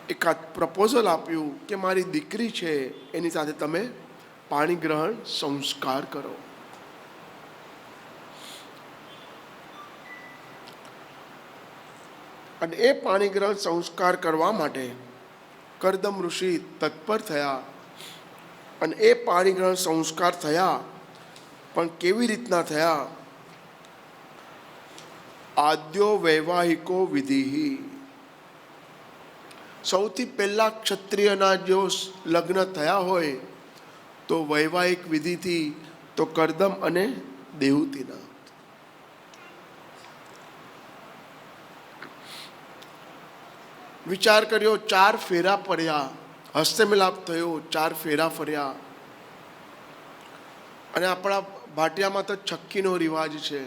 એકાદ પ્રપોઝલ આપ્યું કે મારી દીકરી છે એની સાથે તમે પાણી ગ્રહણ સંસ્કાર કરો. અને એ પાણી ગ્રહણ સંસ્કાર કરવા માટે કરદમ ઋષિ તત્પર થયા. અને એ પાણી ગ્રહણ સંસ્કાર થયા, પણ કેવી રીતના થયા? આદ્યો વૈવાહિકો વિધિ. સૌથી પહેલા ક્ષત્રિયના જો લગ્ન થયા હોય તો વૈવાહિક વિધિથી, તો કરદમ અને દેહૂતિના. વિચાર કર્યો, 4 ફેરા ફર્યા, હસ્તમિલાપ થયો, 4 ફેરા ફર્યા. અને આપણા ભાટિયામાં તો છક્કીનો રિવાજ છે.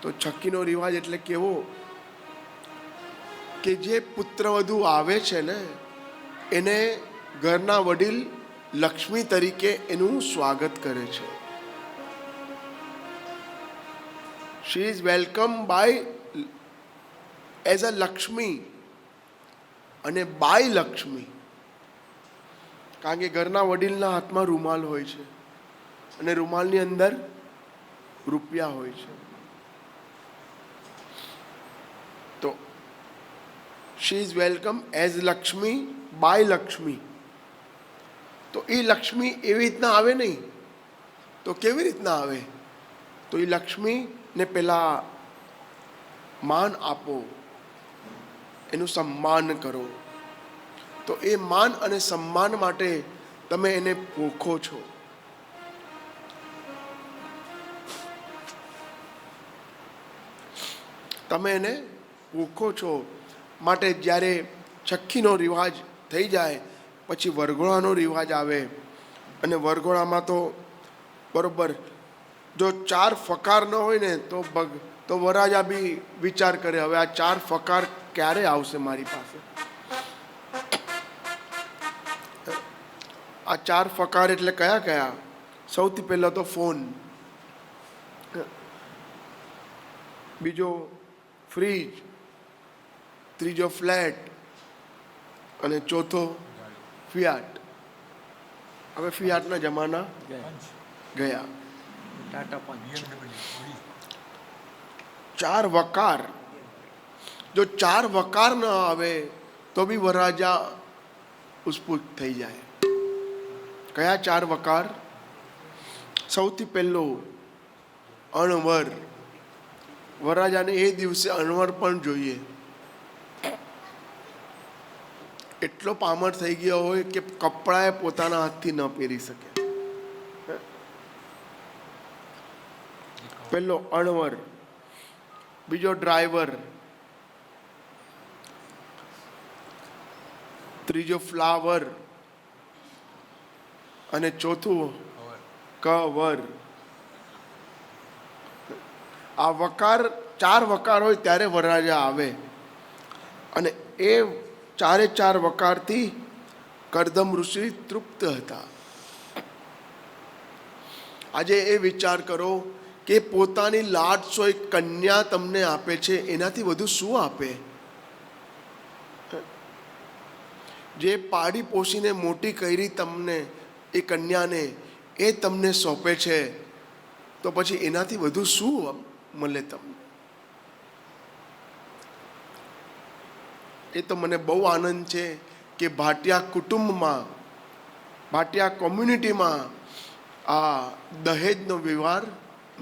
તો છક્કીનો રિવાજ એટલે કેવો કે જે પુત્રવધુ આવે છે ને એને ઘરના વડીલ લક્ષ્મી તરીકે એનું સ્વાગત કરે છે. She is welcome by as a Lakshmi અને બાય લક્ષ્મી. કારણ કે ઘરના વડીલના હાથમાં રૂમાલ હોય છે અને રૂમાલની અંદર રૂપિયા હોય છે. તો she is welcome as Lakshmi by Lakshmi. તો એ લક્ષ્મી એવી રીતના આવે નહીં. તો કેવી રીતના આવે? તો એ લક્ષ્મીને પેલા માન આપો, એનું સન્માન કરો. તો એ માન અને સન્માન માટે તમે એને પોખો છો. તમે એને પોખો છો. માટે જ્યારે છક્કીનો રિવાજ થઈ જાય પછી વરઘોડાનો રિવાજ આવે. અને વરઘોડામાં તો બરોબર જો 4 ફકાર ન હોય ને તો વરાજા બી વિચાર કરે, હવે આ 4 ફકાર ક્યારે આવશે મારી પાસે. આ 4 ફકાર એટલે કયા કયા? સૌથી પહેલા તો ફોન, બીજો ફ્રીજ, ત્રીજો ફ્લેટ અને ચોથો ફિયાટ. હવે ફિયાટના જમાના ગયા. ટાટા પંચ. 4 વકાર. જો 4 વકાર ન આવે તો બી વરરાજા ઉસ્ફૂટ થઈ જાય. કયા 4 વકાર? સૌથી પહેલો અણવર. વરરાજાને એ દિવસે અણવર પણ જોઈએ. એટલો પામર થઈ ગયો હોય કે કપડાએ પોતાના હાથથી ન પહેરી શકે. પહેલો અણવર, બીજો ડ્રાઈવર, ત્રીજો ફ્લાવર અને ચોથું કવર. આ વકાર 4 વકાર હોય ત્યારે વરરાજા આવે. અને એ 4 વકારથી કરદમ ઋષિ તૃપ્ત હતા. આજે એ વિચાર કરો કે પોતાની લાડસોઈ કન્યા તમને આપે છે, એનાથી વધુ શું આપે? જે પાડી પોષીને મોટી કરી તમને એ કન્યાને, એ તમને સોંપે છે, તો પછી એનાથી વધુ શું મળે તમને? એ તો મને બહુ આનંદ છે કે ભાટિયા કુટુંબમાં, ભાટિયા કોમ્યુનિટીમાં આ દહેજનો વ્યવહાર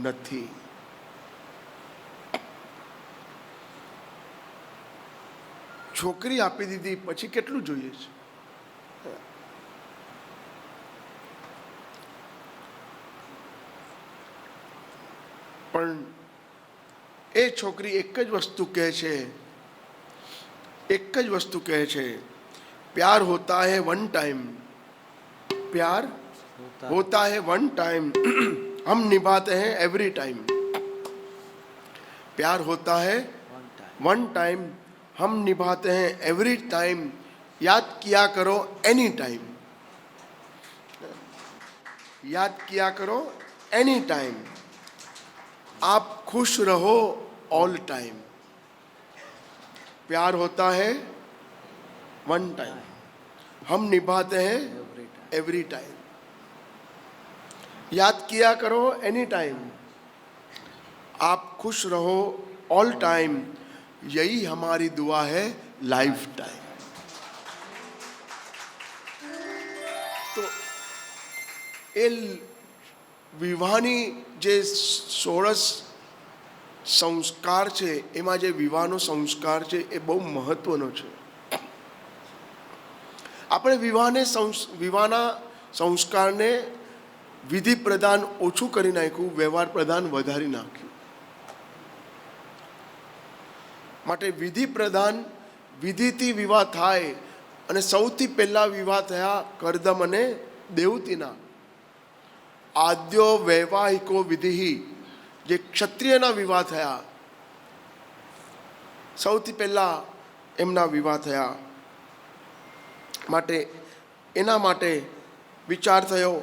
નથી. છોકરી આપી દીધી પછી કેટલું જોઈએ છે? પણ એ છોકરી એક જ વસ્તુ કહે છે, एक ज वस्तु कहे छे, प्यार होता है वन टाइम, प्यार होता है वन टाइम, हम निभाते हैं एवरी टाइम. प्यार होता है वन टाइम, हम निभाते हैं एवरी टाइम. याद किया करो एनी टाइम, याद किया करो एनी टाइम. आप खुश रहो ऑल टाइम. प्यार होता है वन टाइम, हम निभाते हैं एवरी टाइम। याद किया करो एनी टाइम, आप खुश रहो ऑल टाइम, यही हमारी दुआ है लाइफ टाइम। तो એ વિવાહની જે 16 સંસ્કાર છે એમાં જે વિવાહનો સંસ્કાર છે એ બહુ મહત્વનો છે. આપણે વિવાહના સંસ્કારને વિધિ પ્રદાન ઓછું કરી નાખ્યું, વ્યવહાર પ્રદાન વધારી નાખ્યું. માટે વિધિ પ્રદાન, વિધિથી વિવાહ થાય અને સૌથી પહેલા વિવાહ થયા કરદમ અને દેવતીના. આદ્યો વૈવાહિકો વિધિ, જે ક્ષત્રિયના વિવાહ થયા, સૌથી પહેલા એમના વિવાહ થયા. માટે એના માટે વિચાર થયો,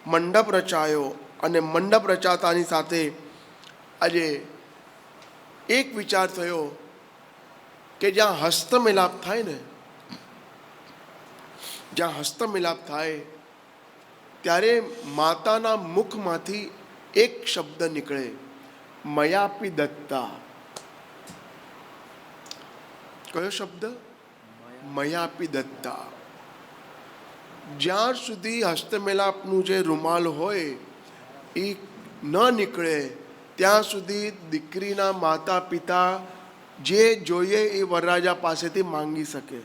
મંડપ રચાયો, અને મંડપ રચાતાની સાથે આજે એક વિચાર થયો કે જ્યાં હસ્તમિલાપ થાય ને, જ્યાં હસ્તમિલાપ થાય ત્યારે માતાના મુખમાંથી એક શબ્દ નીકળે, મયાપી દત્તા. કયો શબ્દ? મયાપી દત્તા. જ્યાં સુધી હસ્તમેલાપનું જે રૂમાલ હોય એ ન નીકળે ત્યાં સુધી દીકરીના માતા પિતા જે જોઈએ એ વરરાજા પાસેથી માંગી શકે.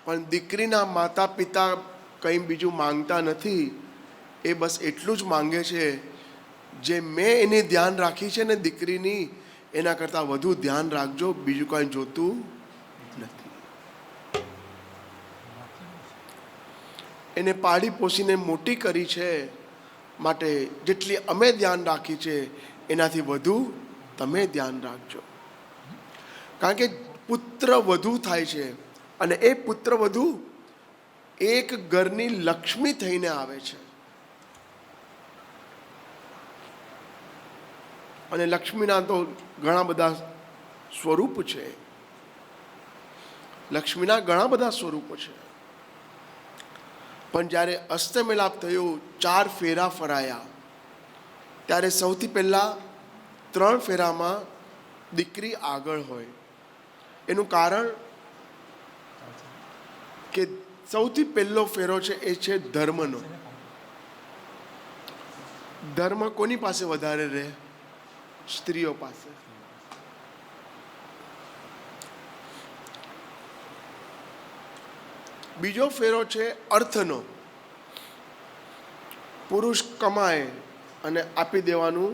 પણ દીકરીના માતા પિતા કંઈ બીજું માંગતા નથી. એ બસ એટલું જ માંગે છે, જે મેં એની ધ્યાન રાખી છે ને દીકરીની, એના કરતાં વધુ ધ્યાન રાખજો, બીજું કાંઈ જોતું નથી. એને પાળી પોસીને મોટી કરી છે, માટે જેટલી અમે ધ્યાન રાખી છે એનાથી વધુ તમે ધ્યાન રાખજો. કારણ કે પુત્ર વધુ થાય છે, અને એ પુત્ર વધુ એક ઘરની લક્ષ્મી થઈને આવે છે. અને લક્ષ્મીના તો ઘણા બધા સ્વરૂપ છે. લક્ષ્મીના ઘણા બધા સ્વરૂપો છે. પણ જ્યારે હસ્તમેલાપ થયો, 4 ફેરા ફરાયા, ત્યારે સૌથી પહેલાં 3 ફેરામાં દીકરી આગળ હોય. એનું કારણ કે સૌથી પહેલો ફેરો છે એ છે ધર્મનો. ધર્મ કોની પાસે વધારે રહે? સ્ત્રીઓ પાસે. બીજો ફેરો છે અર્થનો. પુરુષ કમાય અને આપી દેવાનું,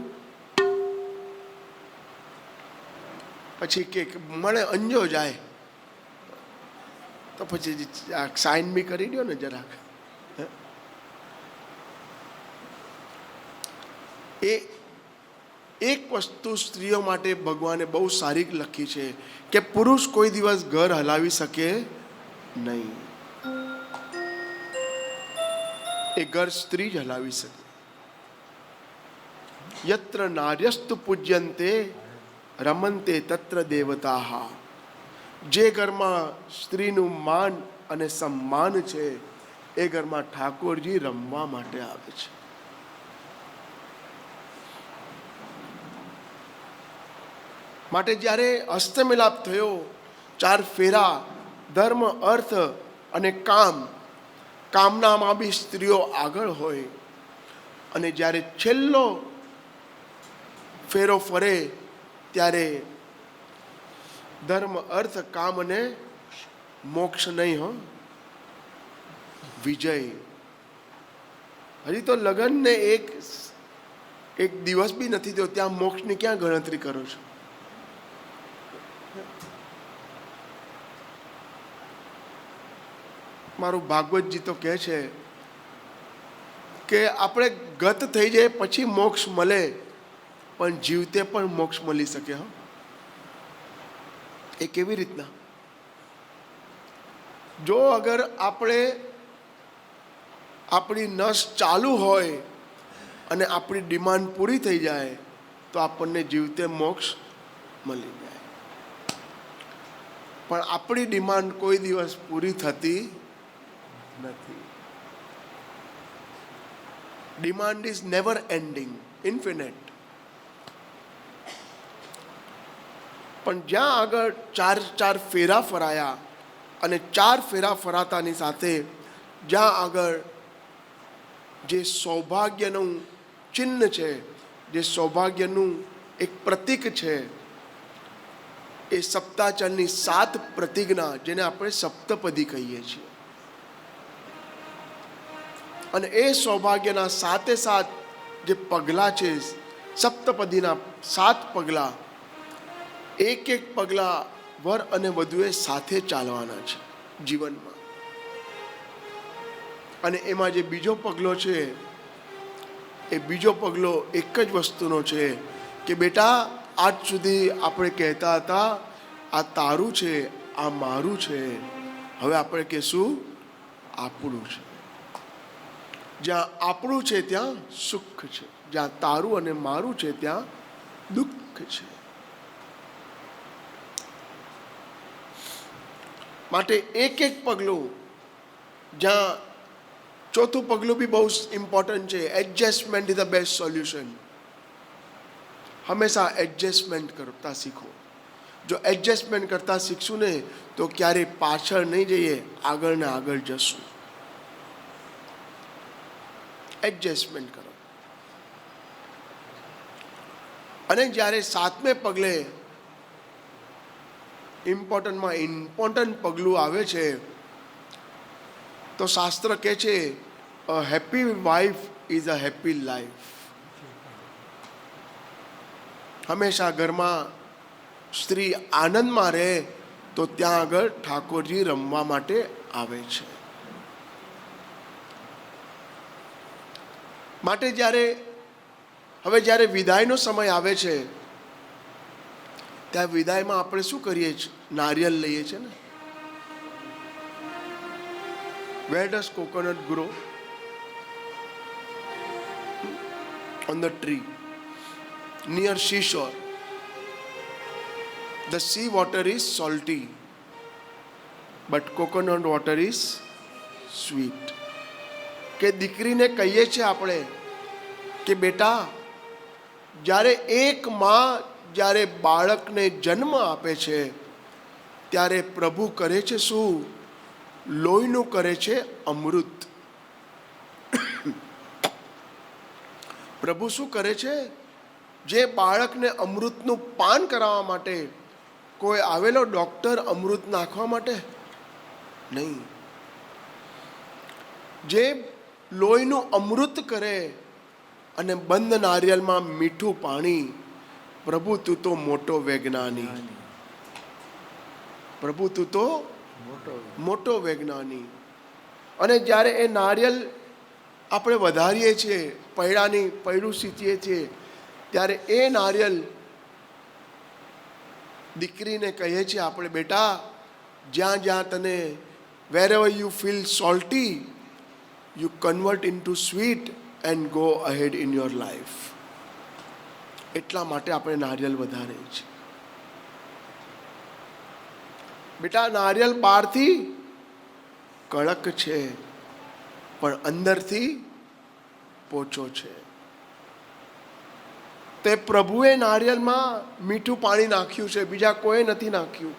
પછી કે મળે અંજો જાય તો પછી સાઇન બી કરી દો ને જરાક. એ એક વસ્તુ સ્ત્રીઓ માટે ભગવાને બહુ સારી લખી છે કે પુરુષ કોઈ દિવસ ઘર હલાવી શકે નહીં. એ ઘર સ્ત્રી જ હલાવી શકે. યત્ર નાર્યસ્તુ પૂજ્યંતે રમંતે તત્ર દેવતાઃ. જે ઘરમાં સ્ત્રીનું માન અને સન્માન છે એ ઘરમાં ઠાકોરજી રમવા માટે આવે છે. માટે જ્યારે હસ્તમિલાપ થયો, 4 ફેરા, ધર્મ, અર્થ અને કામ, કામનામાં બી સ્ત્રીઓ આગળ હોય, અને જ્યારે છેલ્લો ફેરો ફરે ત્યારે ધર્મ, અર્થ, કામ અને મોક્ષ નહીં, હો, વિજય. હજી તો લગ્નને એક દિવસ બી નથી થયો, ત્યાં મોક્ષની ક્યાં ગણતરી કરો છો? મારું ભાગવતજી તો કહે છે કે આપણે ગત થઈ જાય પછી મોક્ષ મળે, પણ જીવતે પણ મોક્ષ મળી શકે. હો, એ કેવી રીતના? જો અગર આપણી નસ ચાલુ હોય અને આપણી ડિમાન્ડ પૂરી થઈ જાય તો આપણને જીવતે મોક્ષ મળી જાય. પણ આપણી ડિમાન્ડ કોઈ દિવસ પૂરી થતી નથી. Demand is never ending, infinite. પણ જ્યાં આગળ ચાર ફેરા ફરાયા અને 4 ફેરા ફરાતાની સાથે જ્યાં આગળ જે સૌભાગ્યનું ચિહ્ન છે, જે સૌભાગ્યનું એક પ્રતીક છે, એ સપ્તાચલની 7 પ્રતિજ્ઞા, જેને આપણે સપ્તપદી કહીએ છીએ, અને એ સૌભાગ્યના 7 જે પગલાં છે, સપ્તપદીના 7 પગલાં, એક પગલાં વર અને વધુએ સાથે ચાલવાના છે જીવનમાં. અને એમાં જે બીજો પગલો છે, એ બીજો પગલો એક જ વસ્તુનો છે કે બેટા, આજ સુધી આપણે કહેતા હતા આ તારું છે, આ મારું છે. હવે આપણે કહેશું આપણું છે. જ્યાં આપણું છે ત્યાં સુખ છે, જ્યાં તારું અને મારું છે ત્યાં દુઃખ છે. માટે એક પગલું, જ્યાં ચોથું પગલું બી બહુ ઇમ્પોર્ટન્ટ છે, adjustment is the best solution. હંમેશા એડજસ્ટમેન્ટ કરતા શીખો. જો એડજસ્ટમેન્ટ કરતા શીખશું ને તો ક્યારેય પાછળ નહીં જઈએ, આગળ ને આગળ જશું. એડજસ્ટમેન્ટ કરો. અને જ્યારે 7મે પગલે ઇમ્પોર્ટન્ટ પગલું આવે છે, તો શાસ્ત્ર કહે છે a happy wife is a happy life. હંમેશા ઘરમાં સ્ત્રી આનંદમાં રહે તો ત્યાં આગળ ઠાકોરજી રમવા માટે આવે છે. માટે જ્યારે વિદાયનો સમય આવે છે, ત્યાં વિદાયમાં આપણે શું કરીએ છીએ? નારિયેલ લઈએ છીએ ને. Where does coconut grow? On the tree, near seashore. The sea water is salty, but coconut water is sweet. કે દીકરીને કહીએ છીએ આપણે કે બેટા, જ્યારે એક માં જ્યારે બાળકને જન્મ આપે છે, ત્યારે પ્રભુ કરે છે શું? લોહીનું કરે છે અમૃત. પ્રભુ શું કરે છે? જે બાળકને અમૃતનું પાન કરાવવા માટે કોઈ આવેલો ડોક્ટર અમૃત નાખવા માટે નહીં. જે લોહીનું અમૃત કરે અને બંધ નારિયેળમાં મીઠું પાણી. પ્રભુ તું તો મોટો વૈજ્ઞાનિક. પ્રભુ તું તો મોટો વૈજ્ઞાનિક. અને જ્યારે એ નારિયેળ આપણે વધારીએ છીએ, પૈડું સીંચીએ છીએ, ત્યારે એ નારિયેળ દીકરીને કહીએ છીએ આપણે, બેટા, જ્યાં તને wherever you feel salty, you convert into sweet and go ahead in your life. એટલા માટે આપણે નારિયેળ વધારે છે. બેટા, નારિયેળ બહારથી કડક છે પણ અંદરથી પોચો છે. તે પ્રભુએ નારિયેળમાં મીઠું પાણી નાખ્યું છે, બીજા કોઈ નથી નાખ્યું.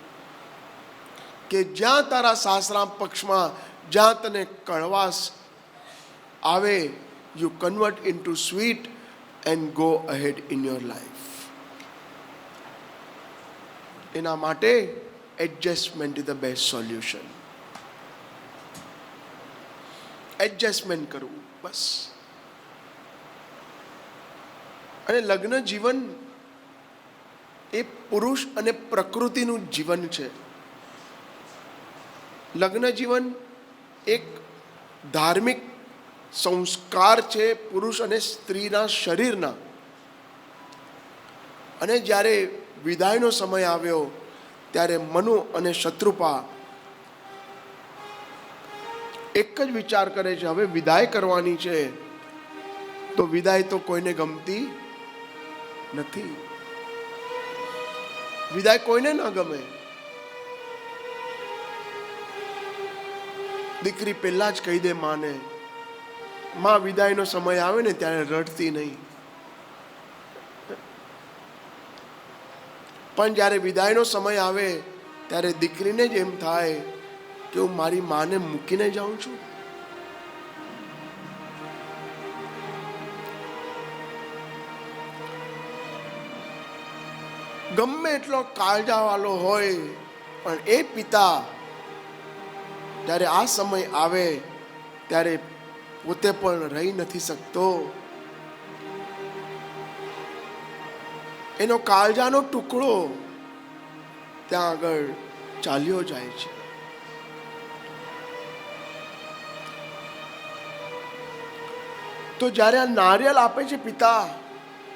કે જ્યાં તારા સાસરા પક્ષમાં જ્યાં તને કડવાશ આવે, you convert into sweet and go ahead in your life. એના માટે adjustment is the best solution. Adjustment કરવું બસ. અને લગ્ન જીવન એ પુરુષ અને પ્રકૃતિનું જીવન છે. લગ્ન જીવન એક ધાર્મિક સંસ્કાર છે પુરુષ અને સ્ત્રીના શરીરના. અને જ્યારે વિદાયનો સમય આવ્યો ત્યારે મનુ અને શત્રુપા એક જ વિચાર કરે છે, હવે વિદાય કરવાની છે. તો વિદાય તો કોઈને ગમતી નથી. વિદાય કોઈને ના ગમે. દીકરી પહેલા જ કહી દે માને, માં વિદાયનો સમય આવે ને ત્યારે રડતી નહીં. પણ જ્યારે વિદાયનો સમય આવે ત્યારે દીકરીને જ એમ થાય કે હું મારી માને મૂકીને જાઉં છું. ગમે એટલો કાળજાવાળો હોય પણ એ પિતા જ્યારે આ સમય આવે ત્યારે પોતે પણ રહી નથી શકતો. એનો કાળજાનો ટુકડો ત્યાં આગળ ચાલ્યો જાય છે. તો જ્યારે આ નારિયેળ આપે છે પિતા,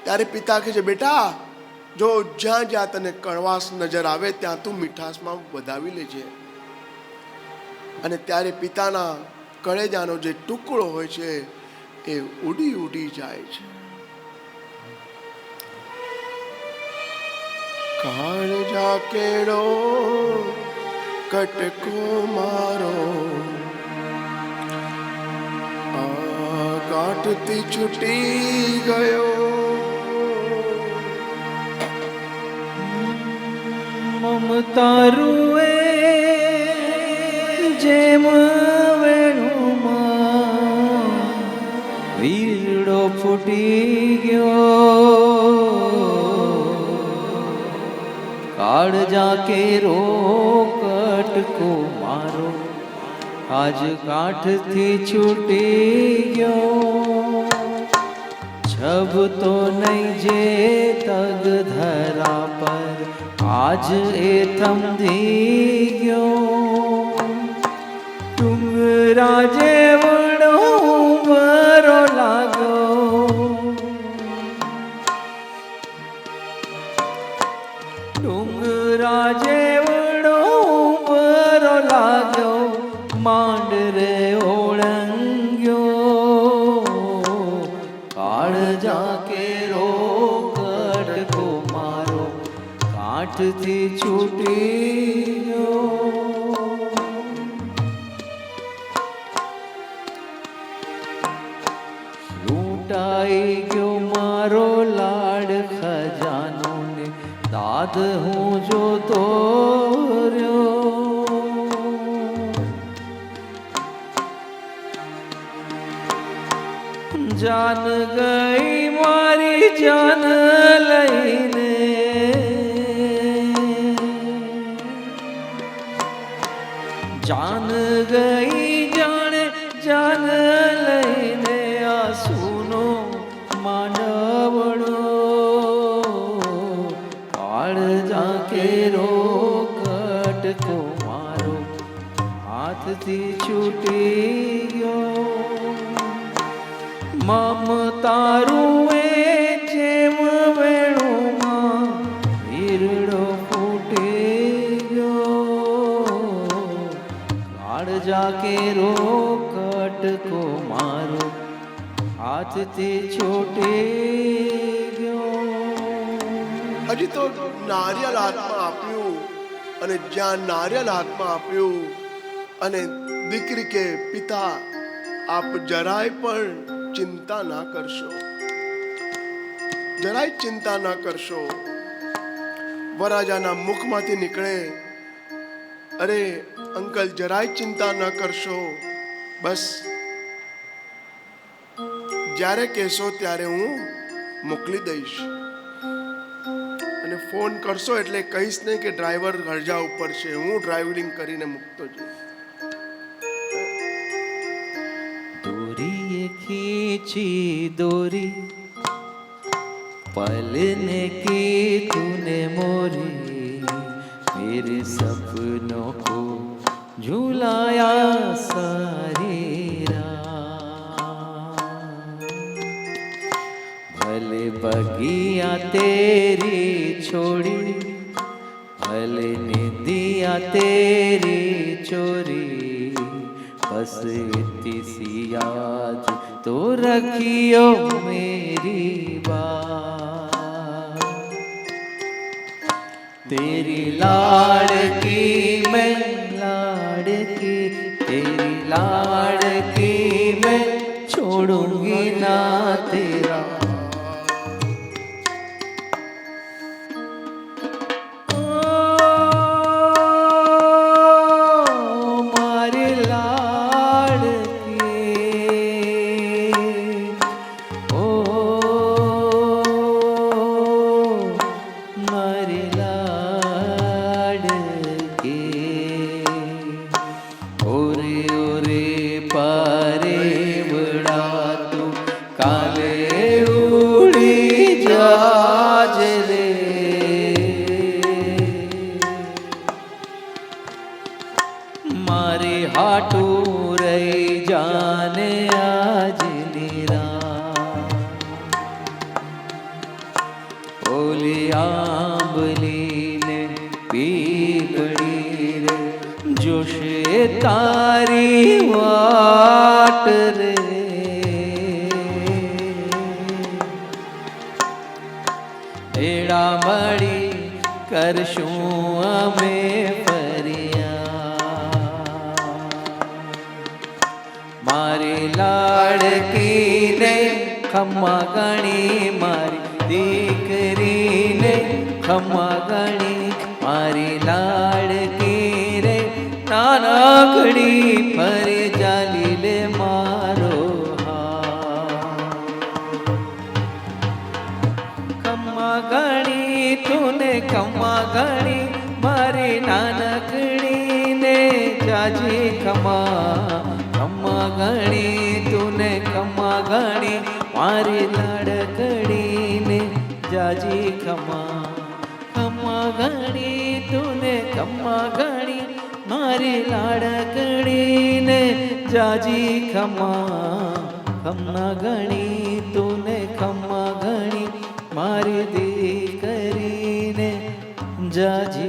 ત્યારે પિતા કહે છે, બેટા જો જ્યાં જ્યાં તને કડવાશ નજર આવે ત્યાં તું મીઠાશમાં વધાવી લેજે. અને ત્યારે પિતાના કળેજાનો જે ટુકડો હોય છે એ ઉડી ઉડી જાય છે. કાળજા કેળો કટકો મારો, આ ગાંઠથી છૂટી ગયો. મમતારું એ જેમ વેણુમાં વીરડો ફૂટી ગયો. કાળજા કેરો કટકો મારો આજ કાંઠથી છૂટી ગયો. છબ તો નહીં જે તગ ધરા પર આજ એ થંભી ગયો. ડુંગરા જેવડો બરો લાગ્યો, ડુંગરા જેવડો બરો લાગ્યો. માંડ રે ઓળંગ્યો, કાળજા કેરો કટકો મારો કાંઠથી છૂટી ગયો. લૂંટાઈ ગયો મારો લાડ ખજાનો ને દાદ હું જોતો રહ્યો. જાન ગઈ મારી જાન લઈને, જાન ગઈ જાણે જાન લઈને. આંસુનો માંડવડો કાળજા કેરો કટકો મારો હાથથી છૂટી ગયો. મમતારું એ જેમ વેણુમાં વીરડો ફૂટી ગયો. કાળજા કેરો કટકો મારો હાથથી છૂટી ગયો. હજી તો નારિયેળ હાથમાં આપ્યું, અને જ્યાં નારિયેળ હાથમાં આપ્યું અને દીકરી કે પિતા આપ જરાય પણ ચિંતા ના કરશો, જરાય ચિંતા ના કરશો. વરરાજાના મુખમાંથી નીકળે, અરે અંકલ જરાય ચિંતા ન કરશો, બસ જ્યારે કહેશો ત્યારે હું મોકલી દઈશ. અને ફોન કરશો એટલે કહીશ નહીં કે ડ્રાઈવર હરજા ઉપર છે, હું ડ્રાઇવિંગ કરીને મૂકતો જઈશ. दूरी खींची डोरी पलने की तूने मोरी, मेरे सपनों को झुलाया सारी रात. भले बगिया तेरी छोड़ी, भले निदिया तेरी चोरी, बस इतनी सी याद तो रखियो मेरी बात. तेरी लाड़की मैं लाड़की, तेरी મારે હાટું રહી જાને આજની રાત ઓલી આંબલીને પીપળી રે જોશે તારી વાટ રે એડા મળી કરશું અમે મારી લાડકીને ખમ્મા ગણી મારી દીકરીને ખમ્મા ગણી મારી લાડકી રે નાનકડી ફરી ચાલી લે મારો ખમ્મા ગણી તુને ખમ્મા ગણી મારી નાનકડીને જાજી ખમ્મા ખમ્મા ગણી તુને ખમ્મા ગણી મારી લાડકડીને જાજી ખમ્મા ખમ્મા ગણી તુને ખમ્મા ગણી મારી લાડકડીને જાજી ખમ્મા ખમ્મા ગણી તુને ખમ્મા ગણી મારી દીકરીને જાજી